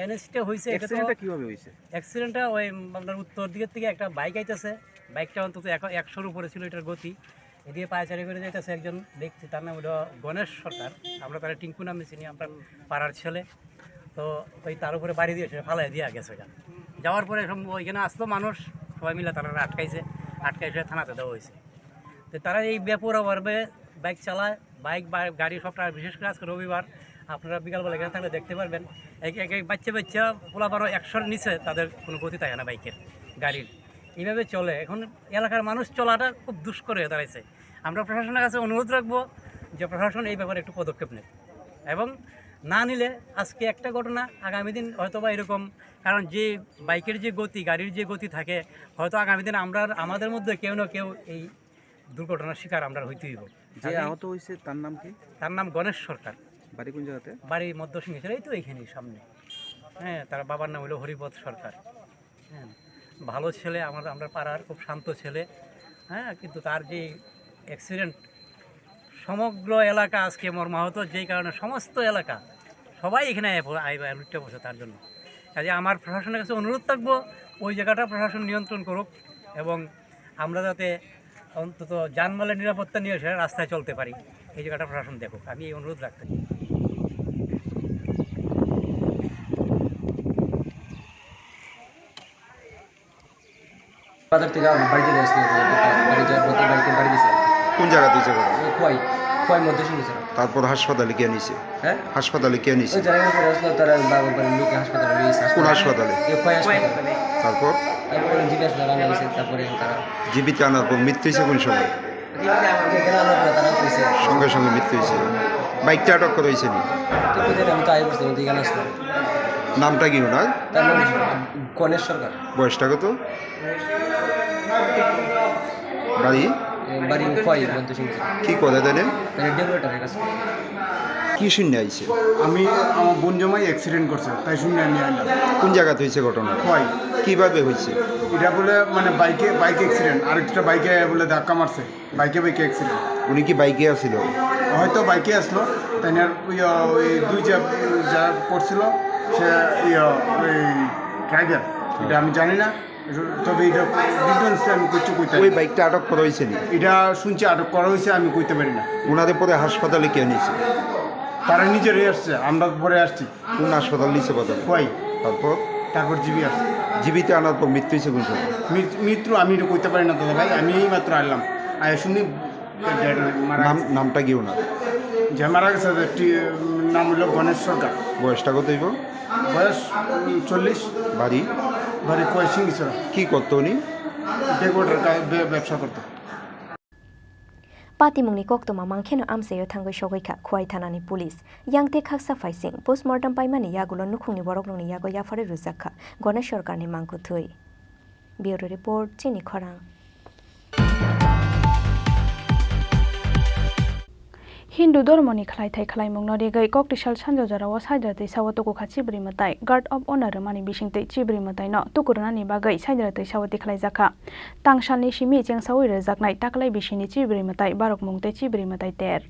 এনএসটা হয়েছে অ্যাক্সিডেন্টটা কিভাবে হয়েছে অ্যাক্সিডেন্টটা ওই আপনার উত্তর দিকের থেকে একটা বাইক আইতেছে বাইকটা অন্তত 100-র উপরে ছিল এটার গতি এদিকে পায়চারি করে যাইতেছে একজন দেখছি তার নাম হলো গণেশ সরকার আমরা তারা টিঙ্কু নামে চিনি আমরা পাড়ার ছেলে তো ওই তার উপরে বাড়ি দিয়েছে ফালাই দিয়ে গেছে যাওয়ার পরে ওইখানে আসলো মানুষ সবাই মিলে তারা আটকাইছে থানাতে দেওয়া হয়েছে তো তারা এই বেপরোয়াভাবে বাইক চালায় বাইক গাড়ি সবটা বিশেষ করে আজকে রবিবার আপনারা বিকালবেলা এখানে থাকলে দেখতে পারবেন এক বাচ্চা পোলাপারও 100-র নিচে তাদের কোনো গতি থাকে না বাইকের গাড়ির এইভাবে চলে এখন এলাকার মানুষ চলাটা খুব দুষ্কর হয়ে দাঁড়াইছে আমরা প্রশাসনের কাছে অনুরোধ রাখবো যে প্রশাসন এই ব্যাপারে একটু পদক্ষেপ নেয় এবং না নিলে আজকে একটা ঘটনা আগামী দিন হয়তো বা এরকম কারণ যে বাইকের যে গতি গাড়ির যে গতি থাকে হয়তো আগামী দিন আমাদের মধ্যে কেউ না কেউ এই দুর্ঘটনার শিকার আমরা হইতে হইব যে আহত হয়েছে তার নাম কি তার নাম গণেশ সরকার বাড়ি কোন জায়গাতে বাড়ি মধ্য সিংহেশ্বর এই তো এইখানেই সামনে হ্যাঁ তার বাবার নাম হলো হরিপদ সরকার হ্যাঁ ভালো ছেলে আমরা পাড়ার খুব শান্ত ছেলে হ্যাঁ কিন্তু তার যে অ্যাক্সিডেন্ট সমগ্র এলাকা আজকে মর্মাহত যেই কারণে সমস্ত এলাকা সবাই এখানে লুটে বসে তার জন্য কাজে আমার প্রশাসনের কাছে অনুরোধ থাকবো ওই জায়গাটা প্রশাসন নিয়ন্ত্রণ করুক এবং আমরা যাতে অন্তত যানমালের নিরাপত্তা নিয়ে এসে রাস্তায় চলতে পারি এই জায়গাটা প্রশাসন দেখুক আমি এই অনুরোধ রাখতে চাই বাজার থেকে বাড়ি চলে আসছি বাড়ি যাওয়ার পথে বাইকে বাড়ি গেছে কোন জায়গা তুই যাবো খোয়াই মধ্যে শুনেছে তারপর হাসপাতালে কে নিছে হ্যাঁ হাসপাতালে কে নিছে ওই জায়গায় পরে আসলো তারা লোকে হাসপাতালে নিয়েছে কোন হাসপাতালে খোয়াই হাসপাতালে তারপর জিবি আসলে রান্না হয়েছে তারপরে তারা জীবিত আনার পর মৃত্যু হয়েছে কোন সময় সঙ্গে সঙ্গে মৃত্যু হয়েছে বাইকটা আটক করা হয়েছে নি আমি তো আই বসতে এখানে আসলাম নামটা কি ওনার? তার নাম গণেশ সরকার। বয়সটা কত? বাড়ি বাড়ি খোয়াই মধ্য সিং। কি করে তাহলে? ডেকোরেটরের কাছে। কি শুনে আইছে? আমি আমার বোন জামাই অ্যাক্সিডেন্ট করছে, তাই শুনে আমি আইলাম। কোন জায়গাতে হয়েছে ঘটনা? খোয়াই। কিভাবে হয়েছে? এটা বলে মানে বাইকে অ্যাক্সিডেন্ট, আরেকটা বাইকে বলে ধাক্কা মারছে, বাইকে অ্যাক্সিডেন্ট। উনি কি বাইকে আসছিল? হয়তো বাইকে আসলো, তাই না ওই দুই যা পড়ছিল সে ওই ড্রাইভার, এটা আমি জানি না, তবে এটা ডিটেলস আমি কিছু কইতে। ওই বাইকটা আটক করা হয়েছে নি? এটা শুনছি আটক করা হয়েছে, আমি কইতে পারি না। ওনাদের পরে হাসপাতালে কে নিয়েছে? তারা নিজেরাই আসছে, আমরা পরে আসছি। কোন হাসপাতাল নিয়েছে কথা? কই তারপর জিবি আসছে। জীবিত আনার পর মৃত্যু হয়েছে কোন সময়? মৃত্যু আমি এটা কইতে পারি না দাদা ভাই, আমি এই মাত্র আসলাম, শুনি নামটা কি ওনার? যে মারা গেছে নাম হলো গণেশ সরকার। বয়সটা কত হইব? বয়স 40। বাড়ি কয় সিংগিছড়া। কি করতো উনি? ডেকোরেটর ব্যবসা করতো। Patimungni koktoma mangkheno amseyo thangoi sogoi kha khwai thanani police yangte khak safai sing postmortem paimani yagulo nukhungni borok nungni yago yafare rujak kha Ganesh Sarkarni mangko thui. Bureau report Chini Khorang. Hindu ধর্মনি খালাইথাই খালাইমুং নরিগৈ ককটিশাল সানজাজারাও সাইদ্রাতৈ সাওয়াতকো খাচি ব্রিমতাই গার্ড অফ অনার মানি বিসিংতৈ চিব্রিমতাই ন তুকুরনানি বাগৈ সাইদ্রাতৈ সাওয়াতি খালাইজাখা তাংসালनि सिमि जेंसावै रोजाकनाय ताकलाय बिसिनि चिब्रिमताय बारकमुंतै चिब्रिमताय तेर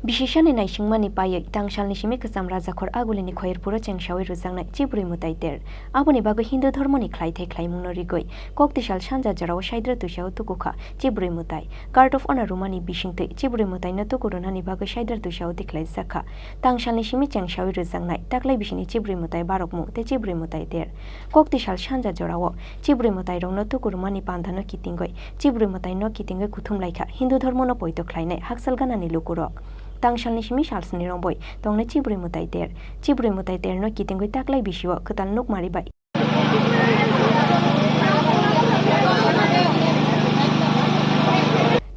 Bishishan naisingmani paye tangsalni simi kesam rajakhor agulini khoirpuro chengsawai rujangnai chiburi mutaiter aboni bago Hindu ধর্মনি khlaithai khlaimung norigoi koktisal sanja jarao saidra tushao tukukha chiburi mutai guard of honor rumani bisingtei chiburi mutai na tukurunani bago saidra tushao diklai sakha tangsalni simi chengsawai rujangnai taklai bisini chiburi mutai barokmu te chiburi mutai ter koktisal sanja jarao chiburi mutai rongno tukurumani pandhano kitingoi chiburi mutai no kitingoi kuthumlaikha Hindu ধর্মনো poito khlainai haksal ganani lukurok Tangsalni simi salsni romboi tongna chiburi mutai ter no kitingoi taklai bisio ketal nuk maribai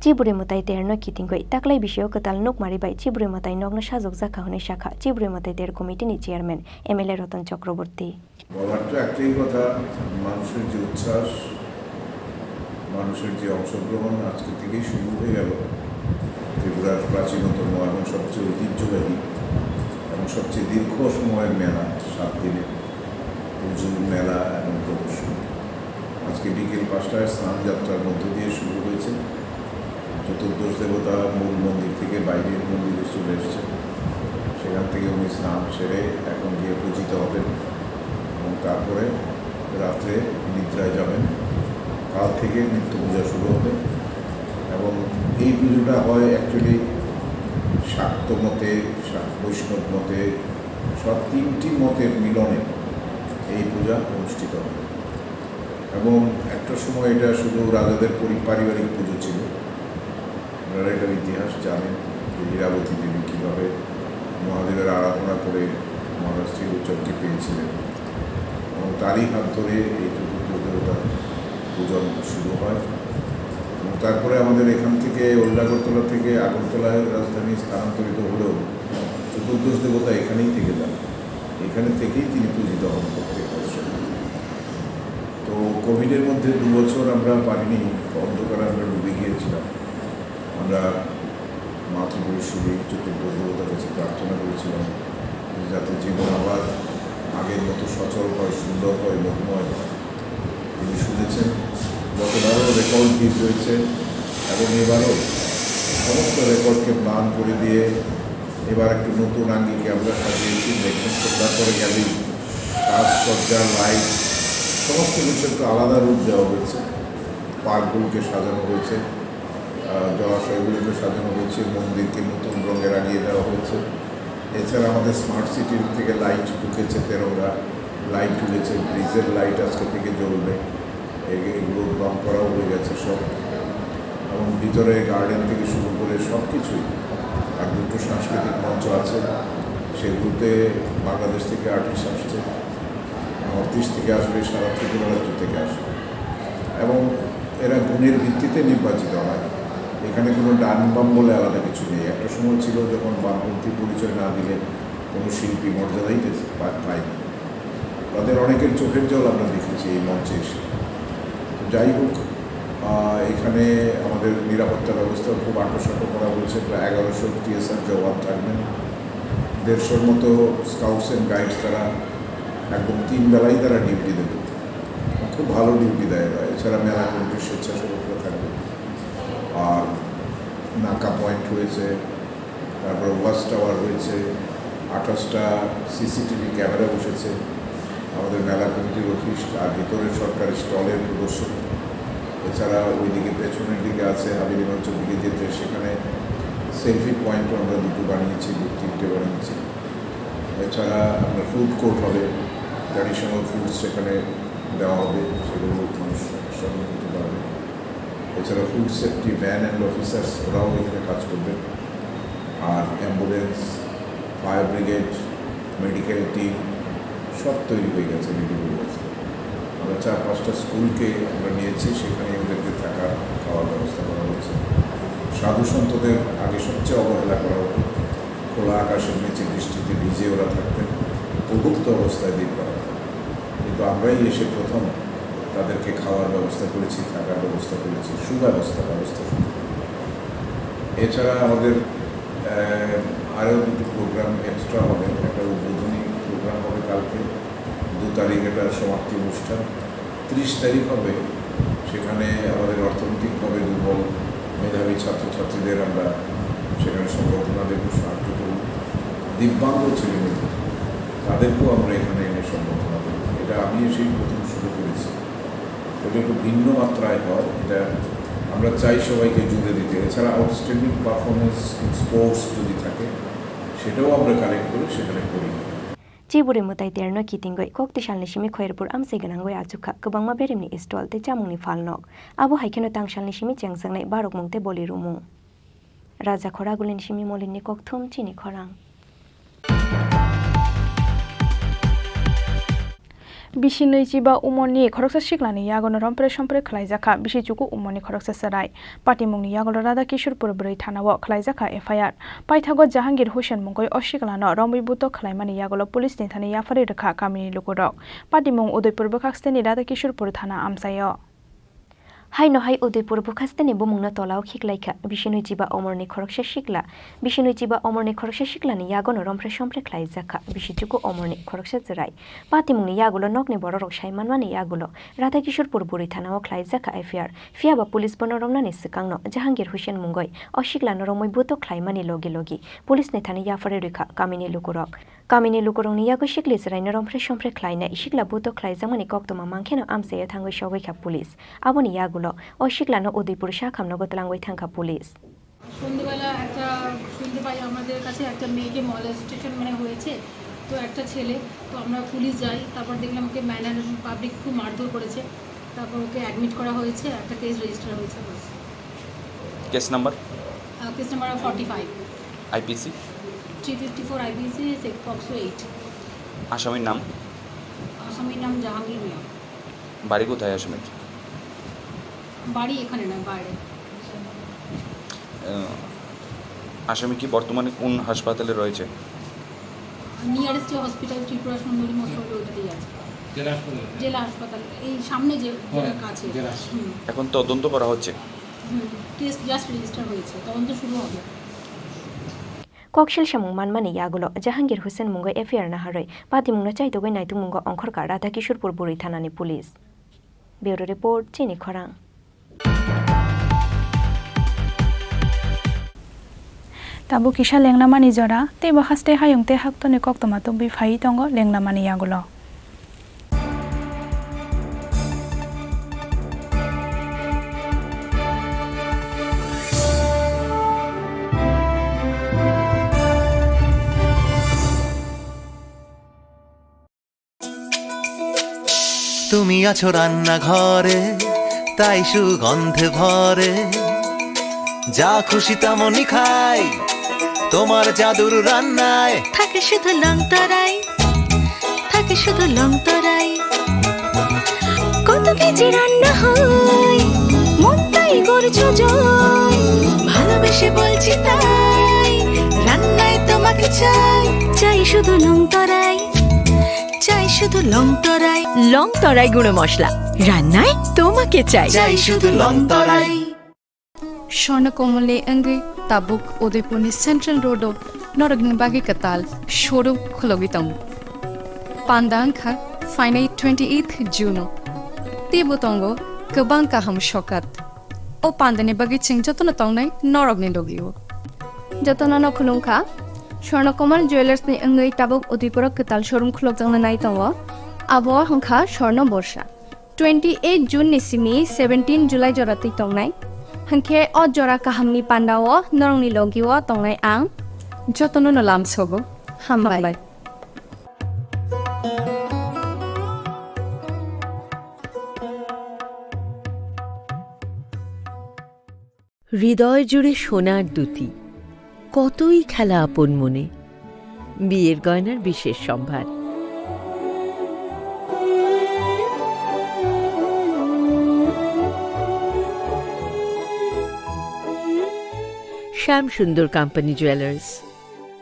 chiburi mutai ter no kitingoi taklai bisio ketal nuk maribai chiburi mutai nogno sajok jakha hone shakha chiburi mutai ter committee ni chairman MLA Ratan Chakraborty বলার তো একটাই কথা মানুষের যে উচ্ছ্বাস মানুষের যে অংশগ্রহণ আজকে থেকেই শুরু হয়ে গেল ত্রিপুরার প্রাচীনতম এবং সবচেয়ে ঐতিহ্যবাহী এবং সবচেয়ে দীর্ঘ সময়ের মেলা 7 দিনের পুজো মেলা এবং প্রদর্শনী আজকে বিকেল 5টায় স্নানযাত্রার মধ্য দিয়ে শুরু হয়েছে চতুর্দশ দেবতা মূল মন্দির থেকে বাইরের মন্দিরে চলে এসছে সেখান থেকে উনি স্নান সেরে এখন গিয়ে পূজিত হবেন এবং তারপরে রাত্রে নিদ্রায় যাবেন কাল থেকে নিত্য পূজা শুরু হবে এবং এই পুজোটা হয় অ্যাকচুয়ালি শাক্ত মতে বৈষ্ণব মতে সব 3টি মতের মিলনে এই পূজা অনুষ্ঠিত হয় এবং একটা সময় এটা শুধু রাজাদের পারিবারিক পুজো ছিল আপনারা এটার ইতিহাস জানেন যে ইরাবতী দেবী কীভাবে মহাদেবের আরাধনা করে মহারাষ্ট্রের উচ্চটি পেয়েছিলেন এবং তারই হাত ধরে এই চতুর্থ দেবতার পূজন শুরু হয় এবং তারপরে আমাদের এখান থেকে ওল্ড আগরতলা থেকে আগরতলায় রাজধানী স্থানান্তরিত হলেও চতুর্দশ দেবতা এখানেই থেকে যান এখানে থেকেই তিনি পূজিত হন প্রত্যেক বছর তো কোভিডের মধ্যে 2 বছর আমরা পারিনি অন্ধকারে আমরা ডুবে গিয়েছিলাম আমরা মাতৃপুরুষী চতুর্দশ দেবতার কাছে প্রার্থনা করেছিলাম যাতে জীবন আবার আগের মতো সচল হয় সুন্দর হয় লোকময় তিনি শুনেছেন গতবারও রেকর্ড ভিড় হয়েছে এবং এবারও সমস্ত রেকর্ডকে প্ল্যান করে দিয়ে এবার একটু নতুন আঙ্গিকে আমরা সাজিয়েছি দেখবেন তারপরে গেলেই সাজসজ্জা লাইট সমস্ত কিছু একটু আলাদা রূপ দেওয়া হয়েছে পার্কগুলোকে সাজানো হয়েছে জলাশয়গুলোকে সাজানো হয়েছে মন্দিরকে নতুন রঙে রাঙিয়ে দেওয়া হয়েছে এছাড়া আমাদের স্মার্ট সিটির থেকে লাইট ঢুকেছে তেরঙ্গা লাইট তুলেছে, ব্রিজের লাইট আজকে থেকে জ্বলবে, এগুলো রং করাও হয়ে গেছে সব, এবং ভিতরে গার্ডেন থেকে শুরু করে সব কিছুই। আর দুটো সাংস্কৃতিক মঞ্চ আছে, সেগুলোতে বাংলাদেশ থেকে আর্টিস্ট আসছে, নর্থ ইস্ট থেকে আসবে, সারা ত্রিপুরা রাজ্য থেকে আসবে, এবং এরা গুণের ভিত্তিতে নির্বাচিত হয়। এখানে কোনো ডান বাম বলে আলাদা কিছু নেই। একটা সময় ছিল যখন বামপন্থী পরিচয় না দিলে কোনো শিল্পী মর্যাদাই পায়নি। তাদের অনেকের চোখের জল আমরা দেখেছি এই মঞ্চে এসে। যাই হোক, এখানে আমাদের নিরাপত্তা ব্যবস্থা খুব আঁটোসাঁটো করা হয়েছে। প্রায় 1100 TSR জওয়ান থাকবেন, 150 মতো স্কাউটস অ্যান্ড গাইডস, তারা একদম 3 বেলাই তারা ডিউটি দেবে, খুব ভালো ডিউটি দেয় এরা। এছাড়া মেলা কমিটির স্বেচ্ছাসেবকরা থাকবে, আর নাকা পয়েন্ট হয়েছে, তারপরে ওয়াচ টাওয়ার হয়েছে, 28টা CCTV ক্যামেরা বসেছে আমাদের মেলা কমিটির অফিস আর ভিতরের সরকারি স্টলের প্রদর্শনী। এছাড়া ওইদিকে পেছনের দিকে আছে হাবিলি মঞ্চের দিকে যেতে, সেখানে সেলফি পয়েন্টও আমরা 2টো বানিয়েছি, 2-3টে বানিয়েছি। এছাড়া আপনার ফুড কোর্ট হবে, ট্র্যাডিশনাল ফুড সেখানে দেওয়া হবে, সেগুলো মানুষ সঙ্গে করতে পারবে। এছাড়া food safety van and officers ওরাও এখানে কাজ করবে, আর ambulance, fire brigade, medical team সব তৈরি হয়ে গেছে, রেডি হয়ে গেছে। আমরা 4-5টা স্কুলকে আমরা নিয়েছি, সেখানে ওদেরকে থাকার খাওয়ার ব্যবস্থা করা হয়েছে। সাধু সন্তদের আগে সবচেয়ে অবহেলা করা হতো, খোলা আকাশের নিচে বৃষ্টিতে ভিজে ওরা থাকতেন, প্রভুক্ত অবস্থায় দিন করা হতো, কিন্তু আমরাই এসে প্রথম তাদেরকে খাওয়ার ব্যবস্থা করেছি, থাকার ব্যবস্থা করেছি, ব্যবস্থা এছাড়া আমাদের আরও 2টি প্রোগ্রাম এক্সট্রা হবে। একটা উদ্বোধনী প্রোগ্রাম হবে কালকে, 2 তারিখ এটা সমাপ্তি অনুষ্ঠান, 30 তারিখ হবে। সেখানে আমাদের অর্থনৈতিকভাবে দুর্বল মেধাবী ছাত্রছাত্রীদের আমরা সেখানে সম্বর্ধনা দেব, সাহায্য করব। দিব্যাঙ্গ ছেলেমেয়ে তাদেরকেও আমরা এখানে এনে সম্বর্ধনা দেব। এটা আমি এসেই প্রথম শুরু করেছি, এটা একটু ভিন্ন মাত্রায় হয়। এটা আমরা চাই সবাইকে জুড়ে দিতে। এছাড়া আউটস্ট্যান্ডিং পারফরমেন্স স্পোর্টস যদি থাকে, সেটাও আমরা কালেক্ট করে সেখানে করি। Chiburi mutai terno kitingoi kokti shalni shimi khoirpur amse ganangoi achukha kabangma berimni stall te chamungni falnok abo haikeno tang shalni shimi chengsangnai barok mungte boli rumung raja khoragulin shimi molinni kokthum chini khorang Bishi Nuijiba Umoni Khoroksa Shiklani Yagono Rompre Shompre Klaizaka Bishi Chuku Umoni Khoroksa Sarai Pati Mungni Yagolo Rada Kishur Purbri Thanawa Klaizaka FIR Paithago Jahangir Hussein Mungoi Oshiklano Rombi Buto Klaimani Yagolo Police Nithani Yafari Rekha Kamini Lukurok Pati Mung Udaipur Bakasteni Rada Kishur Purthana Amsayo Hai no hai Udaipur Bukasteni Bumungna Tolao Kiklaika Bishinui Jiba Omorni Khoroksa Shikla Bishinui Jiba Omorni Khoroksa Shiklani Yagono Rompre Shompre Klaizaka Bishichuku Omorni Khoroksa Zerai Pati Mungni Yagulo Nokni Borok Shaimanwani Yagulo Rada Kishur Purburi Thanawa Klaizaka FIR Fiaba Police Bonoromnani Sikangno Jahangir Hussein Mungoi Oshiklano Romoi Buto Klaimani Logi Logi Police Nethani Yafare Rika Kamini Lukurok Kamini Lukurong Yago Shikli Zerai Rompre Shompre Klaina Ishikla Buto Klaizamani Koktoma Mankeno Amseya Thangoi Shogoi Police Aboni Yagulo Oshiklano Udaipur Shakham Nogotlangoy Thanka Police সন্ধ্যাবেলা একটা শুনতে পাই আমাদের কাছে একটা মেয়েকে molestation হয়েছে, তো একটা ছেলে, তো আমরা পুলিশ যাই, তারপর দেখলাম ওকে ম্যানার পাবলিক খুব মারধর করেছে, তারপর ওকে অ্যাডমিট করা হয়েছে, একটা কেস রেজিস্টার হয়েছে। Case number 45 IPC 354 IPC POCSO 8। আসামির নাম জাহাঙ্গীর মিয়া। বাড়ি কোথায় আসামির? বাড়ি এখানে না, বাইরে। আসামি কি বর্তমানে কোন হাসপাতালে রয়েছে? নিয়ারেস্ট হসপিটাল ত্রিপুরা সুন্দরী মশলা ওইটাতেই আছে, জেলা হাসপাতাল এই সামনে যে কাছে। এখন তদন্ত করা হচ্ছে, কেস জাস্ট রেজিস্টার হয়েছে, তদন্ত শুরু হবে। Kokshil Shamung Manmani Yagulo Jahangir Hussein Mungo FIR Naharoi Pati Mungno Chaitogoi Naitu Mungo Onkhorka Radha Kishur Purburi Thanani Police Bureau Report Chini Khorang Tabu Kisha Lenglamani Jora Te Bahaste Hayungte Haktone Koktomato Bi Phai Tongo Lenglamani Yagulo তুমি আছো রান্নাঘরে, তাই সুগন্ধে ভরে। যা খুশি তেমনই খাই, তোমার জাদুর রান্নায় থাকে শুধু লংতরাই, থাকে শুধু লংতরাই। কত কেজি রান্না হয়, মন তাই করছো জয়। ভালোবেসে বলছি তাই, রান্নায় তোমাকে চাই, চাই শুধু লংতরাই, চাই শুধু লংতরাই। লংতরাই গুঁড়ো মশলা, রান্নায় তোমাকে চাই, চাই শুধু লংতরাই। স্বর্ণকমলে অঙ্গে তাবুক উদয়পুরনি সেন্ট্রাল রোড নরগনি বাগি কাতাল শোরুম খোলগিতম পান্দাংখা ফাইনাই 28 জুন তিবুতঙ্গ গোবাं কাহাম সকাত ও পান্দানি বাগি চিং যতন তংনাই নরগনি লগিও যতন নখুলুংখা স্বর্ণকমল জুয়েলার্সনি অঙ্গই তাবুক উদয়পুরক কাতাল শোরুম খোলগজাংনা নাইতং আবহাওয়া হংখা স্বর্ণ বর্ষা 28 জুন নিসিমি 17 জুলাই জরাতই তংনাই হানखे अ जरा काहामनि पान्डाओ नरंनि लगिओ तंनाय आं যতন লামছগো हामबाय। হৃদয় জুড়ে সোনার দুতি, কতই খেলা আপন মনে। বিয়ের গয়নার বিশেষ সম্ভার। শ্যাম সুন্দর কোম্পানি জুয়েলার্স,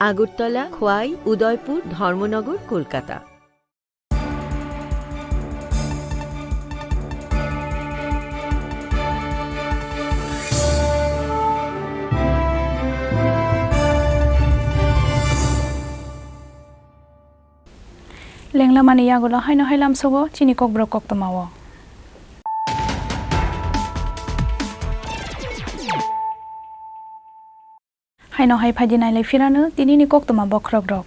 আগরতলা, খোয়াই, উদয়পুর, ধর্মনগর, কলকাতা। लेंला माने यागुला हायनो हायलाम सगो चिनि kokborok koktamawo हायनो हाय फायदि नायलाय फिरानो दिनैनि koktama बख्रक रक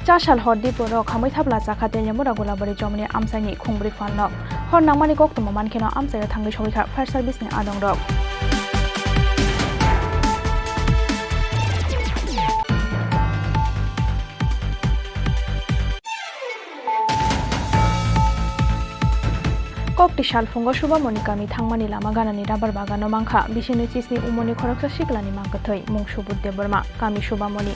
चाशाल हरदि बरक हामै थाब्ला जाखाते लेमरा गुलाबरि जमनि आमसाइनि खुंब्रि फानक हर नांमानि koktama मानखेनो आमसाइया थांगै सगैखा फायर सार्भिसनि आदं रक kokti shalfungo shubamoni kami thangmani lama ganani rabar bagano mangkha bisini chisni umoni khoroksa shiklani mangkathai mung subudde burma kami shubamoni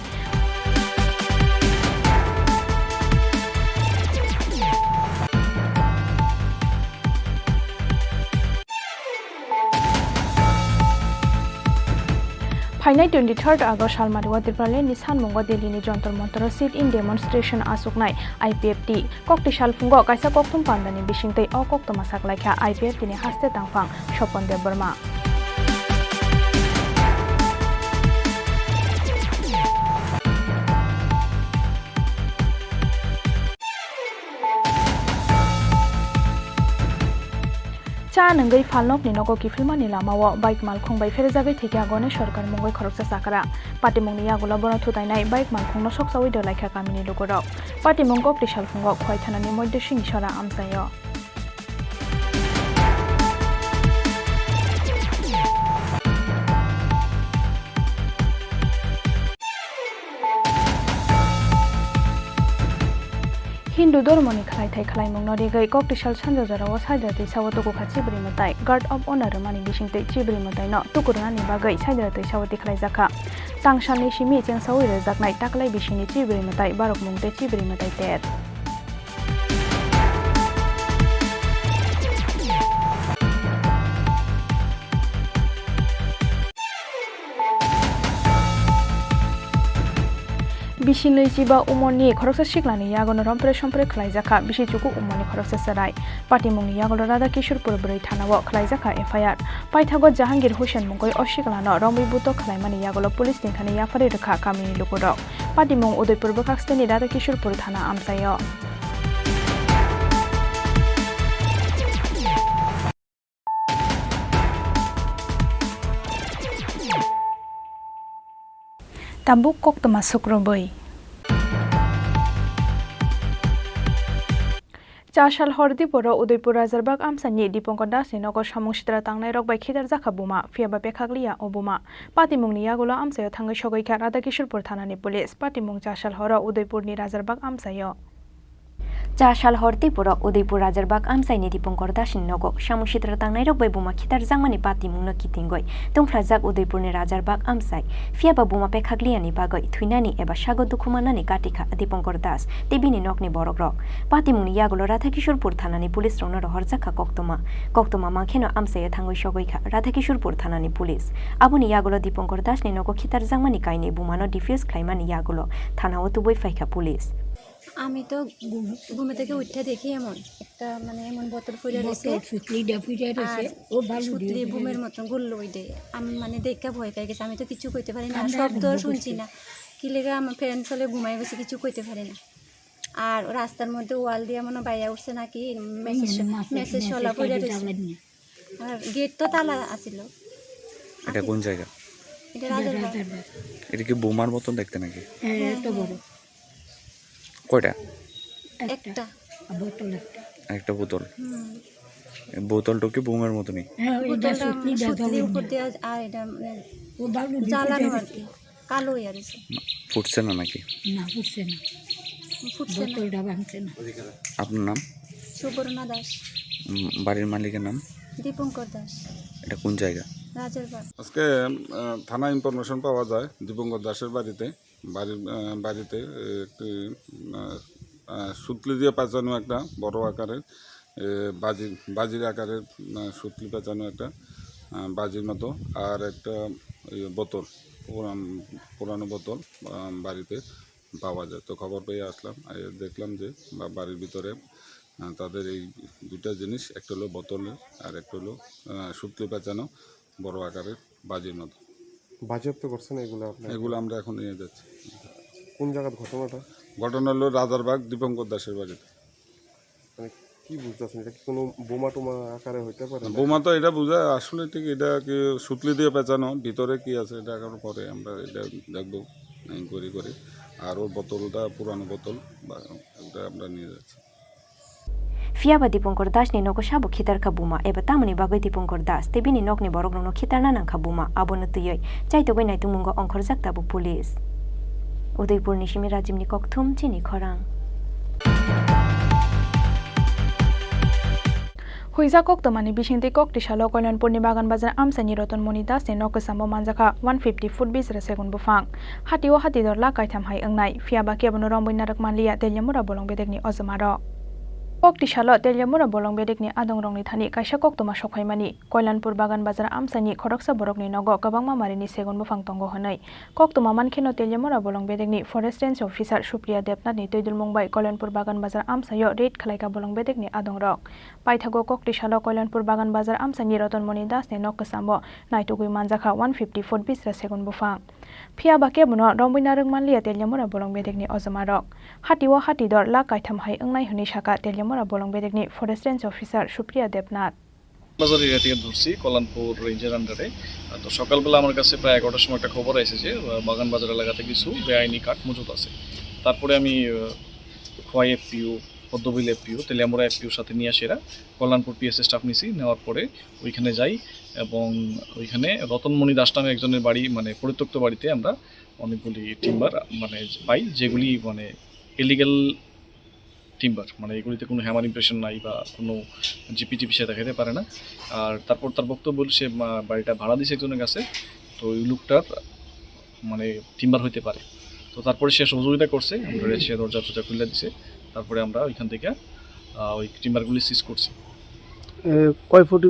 फाइनाय 23 आगस्ट सालमारिवा त्रिपुराले निसान मंगो दिल्लीनि Jantar Mantar sit in demonstration आसुकनाय IPFT kokti shalfungo kaisa koktum pandani bisingtei o koktoma saklaikha IPFT नि हास्ते तांफां सपन देव Burma चा नंगै फालनक नि नगो किफिलमानि लामाओ बाइक मालखं बाय फेरजागै थेके आगने सरकार मंगै खरकसा साकरा पाटिमंनि यागुला बन थुताइनाय बाइक मालखंनो सकसावै दलाइखा कामिनि लुगरक पाटिमंग kokti shalfungo खय थानानि मध्य सिंनि सरा आमसायो हिंदू धर्मनि खलायथाय खलायमंग नरिगै kokti shal sanja jarawo saidra tei sawo toko kha chibri matai guard of honor mani bisingtei chibri matai no tukurani bagai saidra tei sawo tei khlaijaka tangshani simi chengsawi rejaknai taklai bisingni chibri matai barok mungte chibri matai ter बिसिनै जिबा उमरनि खरकसा सिक्लानि यागन रम्परे सम्परे खलाइजाखा बिसिचुकु उमरनि खरकसा सराय पाटिमुंनि यागल राधा किशोरपुर ब्रै थानाव खलाइजाखा FIR पाइथागो Jahangir Hussain मुंगै असिक्लानो रम्बिबुतो खलाइमानि यागल police निखानि याफारि रखा कामिनि लुगरक पाटिमुं उदयपुर बकाक्सतेनि राधा किशोरपुर थाना आमसायो Tambuk koktama sukrobai চাশাল হরদিপুর Udaipur Rajarbagh আমসানি Dipankar দাসনি নগর সামুংসিত্রা তাंनाय रगबाय खिदार जाखा बुमा फियाबा बेखागलिया ओ बुमा पातिमुंनि यागुलो आमसायाव थाङै सगैखा Radhakishorepur थानानि police पातिमुं चाशाल हर उदयपुरनि राजारबाग आमसायाव চাশাল হরদিপুর উদয়পুর রাজারবাগ আমসাইনি দীপঙ্কর দাসনি নগ সামুংসিত্রা তাंनाय रगबाय बुमा खिदार जांमानि पातिमुंनो किथिंगय दंफ्राजाक उदयपुरनि राजारबाग आमसाय फियाबा बुमा बेखागलियानि बागै थुइनानि एबा sago दुखुमानानि काटिखा Dipankar दास टिबिनि नकनि बरक रक पातिमुंनि यागुलो Radhakishorepur थानानि police रौनो रहरजाखा कक्तमा मांखेनो आमसायाव थाङै सगैखा राधाकिशोरपुर थानानि पुलिस आबुनि यागुलो दीपंकर दासनि नग खिदार जांमानि काइनि बुमानो डिफ्यूज खालामनानि यागुलो थानाव तुबै फाइखा पुलिस আমি তো ঘুমে থেকে উঠে দেখি এমন একটা মানে এমন বোতল ফুটে রয়েছে সুতলি বুমের মতন গুললো ওই দিয়ে আমি মানে দেখে ভয় পেয়ে গেছি আমি তো কিছু কইতে পারি না শব্দ শুনছি না কি লেগে আমার ফ্রেন্ড চলে ঘুমাই গেছে কিছু কইতে পারি না আর রাস্তার মধ্যে ওয়াল দিয়ে মনে বাইরে উঠছে নাকি মেসেজ চলা ফুটে রয়েছে আর গেট তো তালা আছিল। এটা কোন জায়গা? এটা রাজারবাগ। এটা কি বোমার মতন দেখতে নাকি? একটা বড় কয়টা? একটা বোতল একটা বোতল বোতলটা কি বোমের মতনই? বোতলটা সুতলি উপর দিয়ে আর এটা জ্বালানো আর কি কালো হয়ে আছে। ফুটছে না নাকি? না ফুটছে না বোতলটা ভাঙছে না। আপনার নাম? সুবর্ণা দাস। বাড়ির মালিকের নাম? দীপঙ্কর দাস। এটা কোন জায়গা? রাজারবাগ। আজকে থানা ইনফরমেশন পাওয়া যায় দীপঙ্কর দাসের বাড়িতে একটি সুতলি দিয়ে পেঁচানো একটা বড় আকারের বাজির আকারের সুতলি পেঁচানো একটা বাজির মতো আর একটা বোতল পুরানো বোতল বাড়িতে পাওয়া যায়। তো খবর পেয়ে আসলাম, দেখলাম যে বাড়ির ভিতরে তাদের এই দুটা জিনিস, একটা হলো বোতলের আর একটা হলো সুতলি পেঁচানো বড় আকারের বাজির মতো। বাজেয়াপ্ত করছেন এগুলো আমরা এখন নিয়ে যাচ্ছি। কোন জায়গার ঘটনা হলো রাজারবাগ দীপঙ্কর দাসের বাড়িতে। মানে কি বুঝতেছেন, এটা কি কোনো বোমা টোমা আকারে হইতে পারে? বোমা তো এটা বোঝা আসলে ঠিক, এটা কি সুতলি দিয়ে পেঁচানো, ভিতরে কি আছে এটা এখন পরে আমরা এটা দেখবো ইনকোয়ারি করে। আর ওর বোতলটা পুরানো বোতল ওটা আমরা নিয়ে যাচ্ছি। Fiaba Dipongkor Das ni nogo shabu khitar kabuma eba tamani bagoi Dipongkor Das tebini nokni borok no khitar nanang kabuma abono tuyoi chai to nai tumungo ongkhor jakta bu police Udaipur ni Shimi Rajimni Kokthum Chini Khorang Huiza koktomani bishinti koktishalo Kailanpurni Bagan Bazar Amsani Roton Moni Das ni nokosambo manjaka 150 foot bisra segun bufang hatiwa hatidor la kaitam hai angnai fiaba kebono romboi narak manliya telyamura bolong bedekni ozamaro Koktisalo telyamura bolong bedekni adongrongni thani kaisa koktoma sokhaimani Kailanpur Bagan Bazar Amsani Khoroksa borokni nogo kabangma marini segun bufang tongo honai koktoma mankheno telyamura bolong bedekni forest range officer Supriya Debnath ni toidul mungbai Kailanpur Bagan Bazar Amsayo raid khlaika bolong bedekni adongrok paithago koktisalo Kailanpur Bagan Bazar Amsani Roton Moni Das ni noksambo naitugui manjaka 150 foot bisra segun bufang Fiaba kebono romboi narak manliya telyamura bolong bedekni ozamarok hatiwa hatidor la kaitham hai angnai huni shaka telyamura bolong bedekni forest range officer Supriya Debnath বাজার area থেকে ধরছি কল্যাণপুর রেঞ্জের আন্ডারে। তো সকালবেলা আমার কাছে প্রায় 11টার সময় একটা খবর এসেছে যে বাগান বাজার এলাকাতে কিছু বেআইনি কাঠ মজুত আছে। তারপরে আমি খোয়াই এফপিউ, পদ্মবিল এফপিউ, তেলিয়ামুড়া এফপিউর সাথে নিয়ে আসে এরা কল্যাণপুর পিএসএ স্টাফ নিছি, নেওয়ার পরে ওইখানে যাই এবং ওইখানে রতনমণি দাস নামে একজনের বাড়ি মানে পরিত্যক্ত বাড়িতে আমরা অনেকগুলি টিম্বার মানে পাই, যেগুলি মানে ইলিগাল টিম্বার, মানে এগুলিতে কোনো হ্যামার ইমপ্রেশন নাই বা কোনো জিপিটিপি সে দেখাতে পারে না। আর তারপর তার বক্তব্য সে বাড়িটা ভাড়া দিয়েছে একজনের কাছে, তো ওই লোকটার মানে টিম্বার হইতে পারে। তো তারপরে সে সহযোগিতা করছে, আমরা সে দরজা টরজা খুলে দিছে, তারপরে আমরা ওইখান থেকে ওই টিম্বারগুলি সিজ করছি। কয় ফুট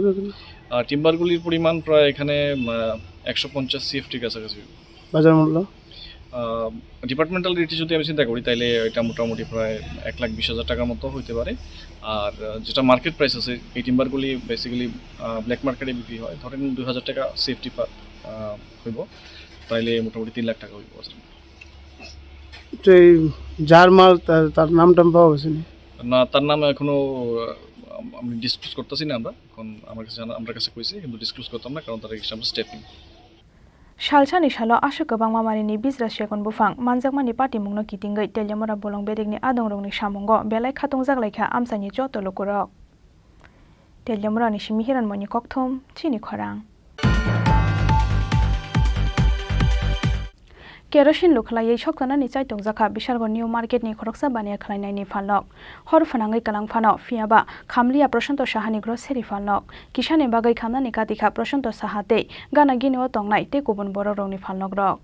টিম্বারগুলির পরিমাণ প্রায় এখানে 150 CFT কাছাকাছি। বাজার মূল্য ডিপার্টমেন্টাল রেটে যদি আমি চিন্তা করি তাহলে এটা মোটামুটি প্রায় 1,20,000 টাকার মতো হইতে পারে। আর যেটা মার্কেট প্রাইস আছে এই টিম্বারগুলি বেসিক্যালি ব্ল্যাক মার্কেটে বিক্রি হয়, ধরেন 2,000 টাকা সেফটি হইব, তাইলে মোটামুটি 3 লাখ টাকা হইব। যার মাল তার নাম টাম পাওয়া গেছে না? তার নাম এখনো আমি ডিসক্লোজ করতেছি না, আমরা এখন আমার কাছে কইছে কিন্তু ডিসক্লোজ করতাম না, কারণ তার আমরা স্টেপ নিই। Shalchani shalo ashu kabang mamarini bisra shekon bufang manjakmani party mungno kitingai telemora bolong bedekni adongrongni samungo belai khatongjak laikha amsani joto lokorok telemora ni simihiran moni kokthom Chini Khorang Kerosene lukhlai soktana ni chaitung jakha Bishalgor New Market ni khoroksa bania khlainai ni phalok hor phanangai kalang phano fiaba khamlia Prashanto Sahani grocery phalok kisane bagai khamna ni katikha Prashanto Sahate gana gineo tongnai te kubun borok rokni phalok rok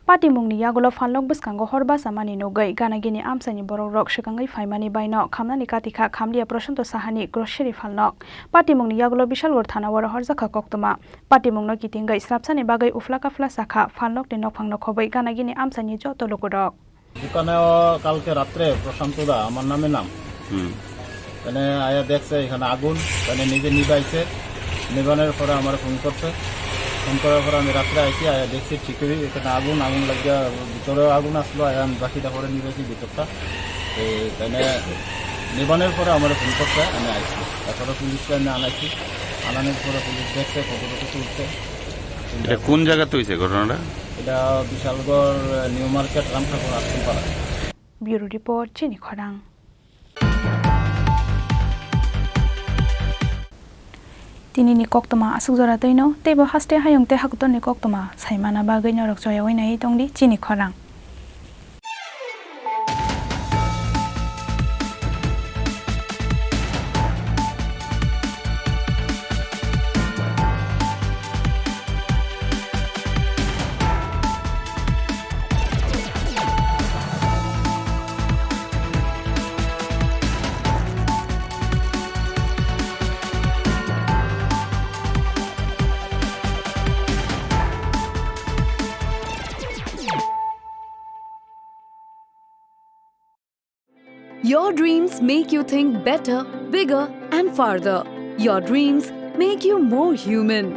Pati mungni yagulo phalok bwskango horba samani nogai gana gini amsani borok rok shikangai faimani baino khamna ni katikha khamlia Prashanto Sahani grocery phalok Pati mungni yagulo Bishalgor thana wara horjakha koktoma Pati mungno kitingai srapsani bagai ufla kafla sakha phalok ni nokphang nokhobai gana gini amsani joto lokodok দোকানে কালকে রাত্রে প্রশান্ত দা আমার নামে নাম মানে আয়া দেখছে এখানে আগুন মানে নিজে নিবাইছে নিবানোর পরে আমার ফোন করছে ফোন করার পরে আমি রাত্রে আইছি আয়া দেখছি ঠিকই এখানে আগুন লাগিয়া ভিতরে আগুন আসলো আয়া আমি বাকিটা পরে নিবেছি ভিতরটা তাই নিবানোর পরে আমার ফোন করছে আমি আইছি তারপরে পুলিশকে আমি আনাইছি আনানোর পরে পুলিশ দেখছে ফটো তুলছে এটা কোন জায়গাতে হয়েছে ঘটনাটা এটা Bishalgarh new market Ram Thakur Ashrampara Bureau Report Chini Khorang Tini ni koktoma asuk jora toino tebo haste hayong te hakton ni koktoma saimana bagai norok joyawai nai tongdi Chini Khorang Your dreams make you think better, bigger, and farther. Your dreams make you more human.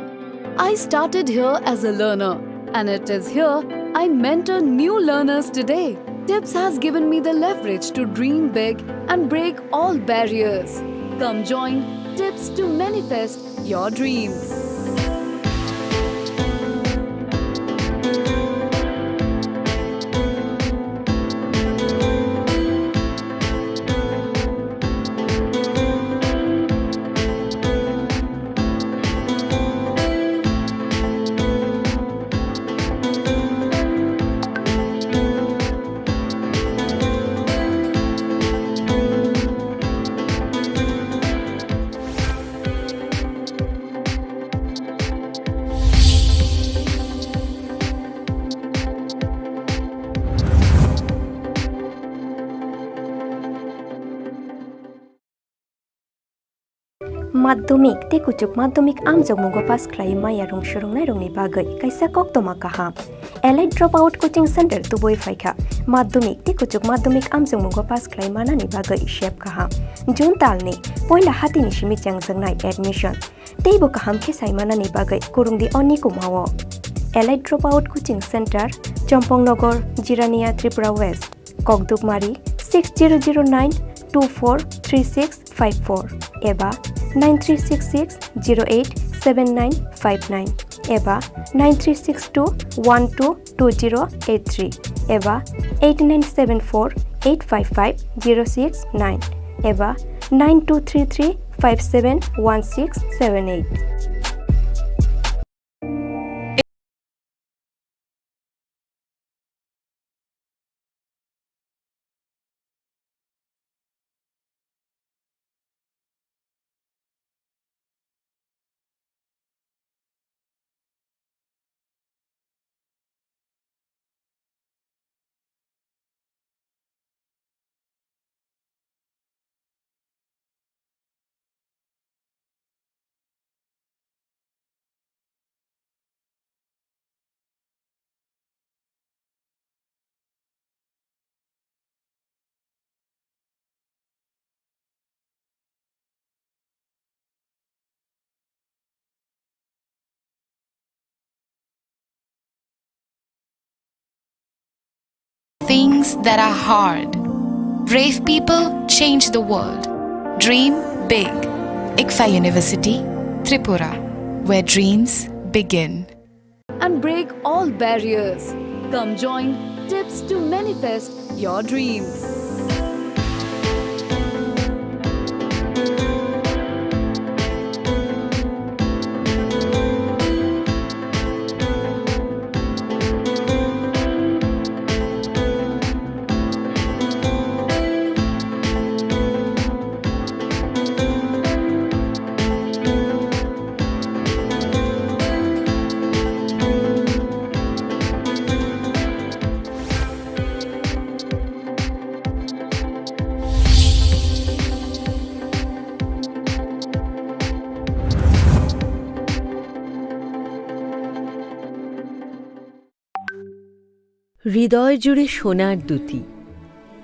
I started here as a learner, and it is here I mentor new learners today. TIPS has given me the leverage to dream big and break all barriers. Come join TIPS to manifest your dreams. Madhumik te kuchuk madhumik amjok mugo pass khlai maya rung shurungnai rungni bagai kaisa koktoma kaham Allied Dropout Coaching Center tuboi phaikha madhumik te kuchuk madhumik amjok mugo pass khlai manani bagai shep kaham June talni poila hatini shimi changjangnai admission teibo kaham khesai manani bagai kurungdi oni kumawo Allied Dropout Coaching Center Chompongnagar Jirania Tripura West Kokdukmari 6009243654 eba 9366087959 eba 9362122083 eba 8974855069 eba 9233571678 Things that are hard. Brave people change the world. Dream big. ICFA University, Tripura, where dreams begin. and break all barriers. Come join Tips to manifest your dreams. হৃদয় জুড়ে সোনার দুটি,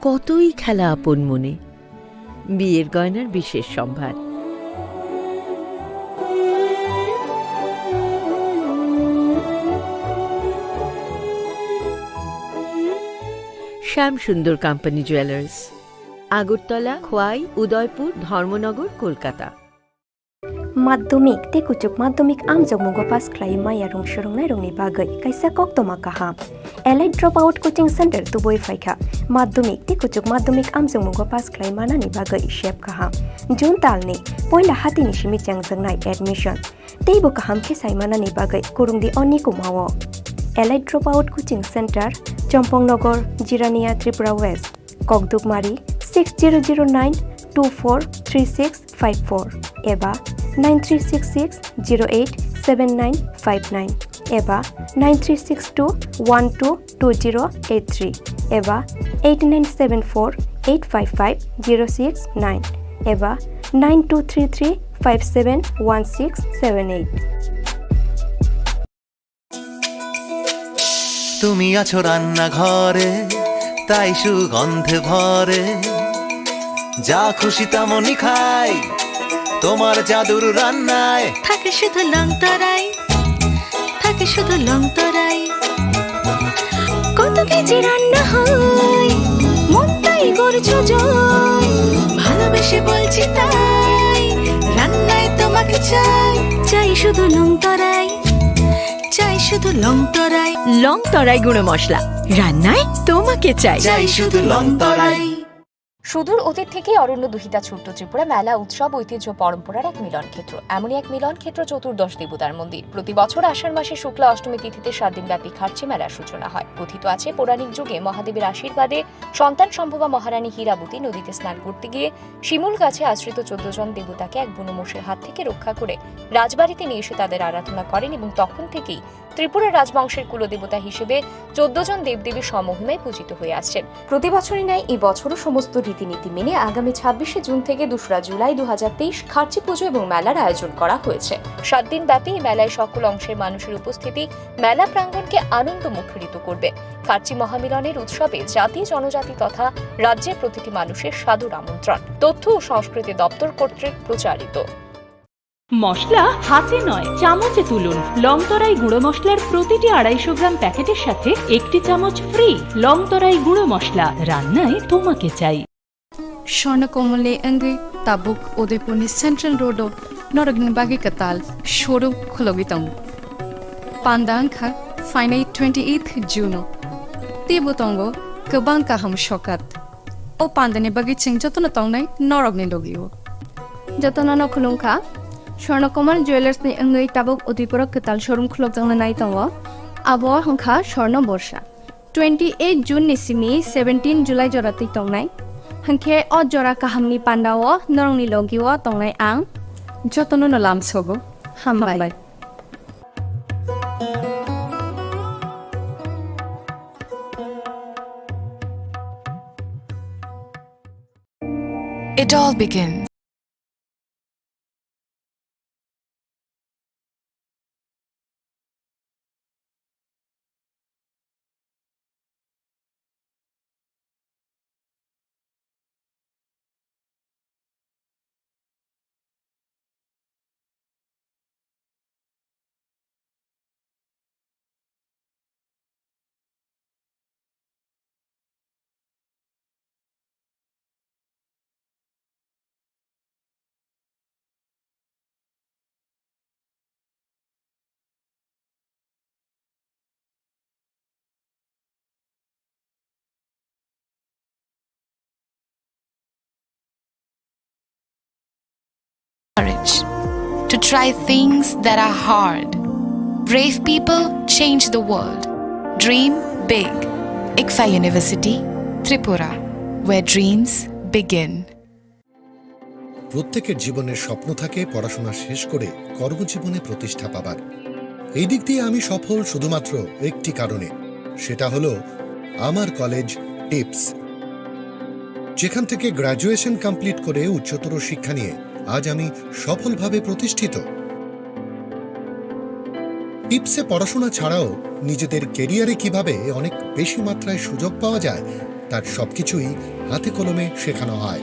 কতই খেলা আপন মনে। বিয়ের গয়নার বিশেষ সম্ভার। শ্যাম সুন্দর কোম্পানি জুয়েলার্স, আগরতলা, খোয়াই, উদয়পুর, ধর্মনগর, কলকাতা। माध्यमिक ते कुचुक माध्यमिक आमजों मुगो पास क्लाई माया रंग सुरंगनाय रंगनि बागै कायसा कक्तमा काहा elite drop out coaching centre तुबोय फायखा माध्यमिक ते कुचुक माध्यमिक आमजों मुगो पास क्लाई मानानि बागै शेप काहा जुन तालनि पहिला हातिनि सिमि चेंजोंनाय एडमिशन तेबो काहाम खेसाय मानानि बागै कुरुंदि अनि कुमावो elite drop out coaching centre Champaknagar Jirania Tripura west ककदुकमारी 6009243654 एबा 9366087959 एबा 9362122083 एबा 8974855069 एबा 9233571678। তুমি আছো রান্না ঘরে তাই সুগন্ধে ভরে যা খুশি তেমনই খাই তোমার জাদুর রান্নায় থাকে শুধু লংতরাই থাকে শুধু লংতরাই কত কেজি রান্না হয় মনটাই করছো জয় ভালোবেসে বলছি তাই রান্নায় তোমাকে চাই চাই শুধু লংতরাই চাই শুধু লংতরাই লংতরাই গুঁড়ো মশলা রান্নায় তোমাকে চাই চাই শুধু লংতরাই। সুদূর অতীত থেকে অরণ্য দুহিতা ছোট্ট ত্রিপুরা মেলা উৎসব ঐতিহ্য পরম্পরার এক মিলন ক্ষেত্র। এমনই এক মিলন ক্ষেত্র চতুর্দশ দেবতার মন্দির। প্রতি বছর আষাঢ় মাসে শুক্লা অষ্টমী তিথিতে 7 দিনব্যাপী খার্চি মেলার সূচনা হয়। কথিত আছে পৌরাণিক যুগে মহাদেবের আশীর্বাদে সন্তান সম্ভবা মহারানী হীরাবতী নদীতে স্নান করতে গিয়ে শিমুল গাছে আশ্রিত 14 জন দেবতাকে এক বুনোমোষের হাত থেকে রক্ষা করে রাজবাড়িতে নিয়ে এসে তাদের আরাধনা করেন এবং তখন থেকেই ত্রিপুরা রাজবংশের কুলদেবতা হিসেবে 14 জন দেবদেবী সমহিমায় পূজিত হয়ে আসছেন। প্রতি বছরই ন্যায় এই বছরও সমস্ত রীতিনীতি মেনে আগামী 26শে জুন থেকে 2রা জুলাই 2023 খার্চি পুজো এবং মেলার আয়োজন করা হয়েছে। 7 দিন ব্যাপী এই মেলায় সকল অংশের মানুষের উপস্থিতি মেলা প্রাঙ্গণকে আনন্দ মুখরিত করবে। খার্চি মহামিলনের উৎসবে জাতি জনজাতি তথা রাজ্যের প্রতিটি মানুষের সাদর আমন্ত্রণ। তথ্য ও সংস্কৃতি দপ্তর কর্তৃক প্রচারিত। মশলা হাতে নয় চামচে তুলুন। লংতরাই গুঁড়ো মশলার প্রতিটি 250 গ্রাম প্যাকেটের সাথে 1টি চামচ ফ্রি। লংতরাই গুঁড়ো মশলা রান্নায় তোমাকে চাই। স্বর্ণকমলে অঙ্গে তাবুক উদয়পুরনি সেন্ট্রাল রোড নরগনি বাগি কাতাল শোরুম খলগিতম পান্দাংখা ফাইনাই 28 জুন তিবুতঙ্গ গোबां কাহাম সকাত ও পান্দানি বাগি চিং যতন তংনাই নরগনি লগিও যতন নখলুংখা স্বর্ণকমল জুয়েলার্স नि अंगै ताबुक उदयपुर कताल शोरूम खुलक दंग नाय तंग आबो हंखा स्वर्ण वर्षा 28 जून निसिमी 17 जुलाई जराति तंगनाय हंखे अ जरा काहामनि पांडाव नरंनि लगिव तंगनाय आं যতন নলাম সগো हामबाय। It all begins to try things that are hard. Brave people change the world. Dream big. ICFA University, Tripura, where dreams begin. প্রত্যেকের জীবনের স্বপ্ন থাকে পড়াশোনা শেষ করে কর্মজীবনে প্রতিষ্ঠা পাবার। এই দিক দিয়ে আমি সফল শুধুমাত্র একটি কারণে, সেটা হলো আমার কলেজ টিপস, যেখান থেকে গ্র্যাজুয়েশন কমপ্লিট করে উচ্চতর শিক্ষা নিয়ে আজ আমি সফলভাবে প্রতিষ্ঠিত। টিপসে পড়াশোনা ছাড়াও নিজেদের কেরিয়ারে কিভাবে অনেক বেশি মাত্রায় সুযোগ পাওয়া যায় তার সবকিছুই হাতে কলমে শেখানো হয়।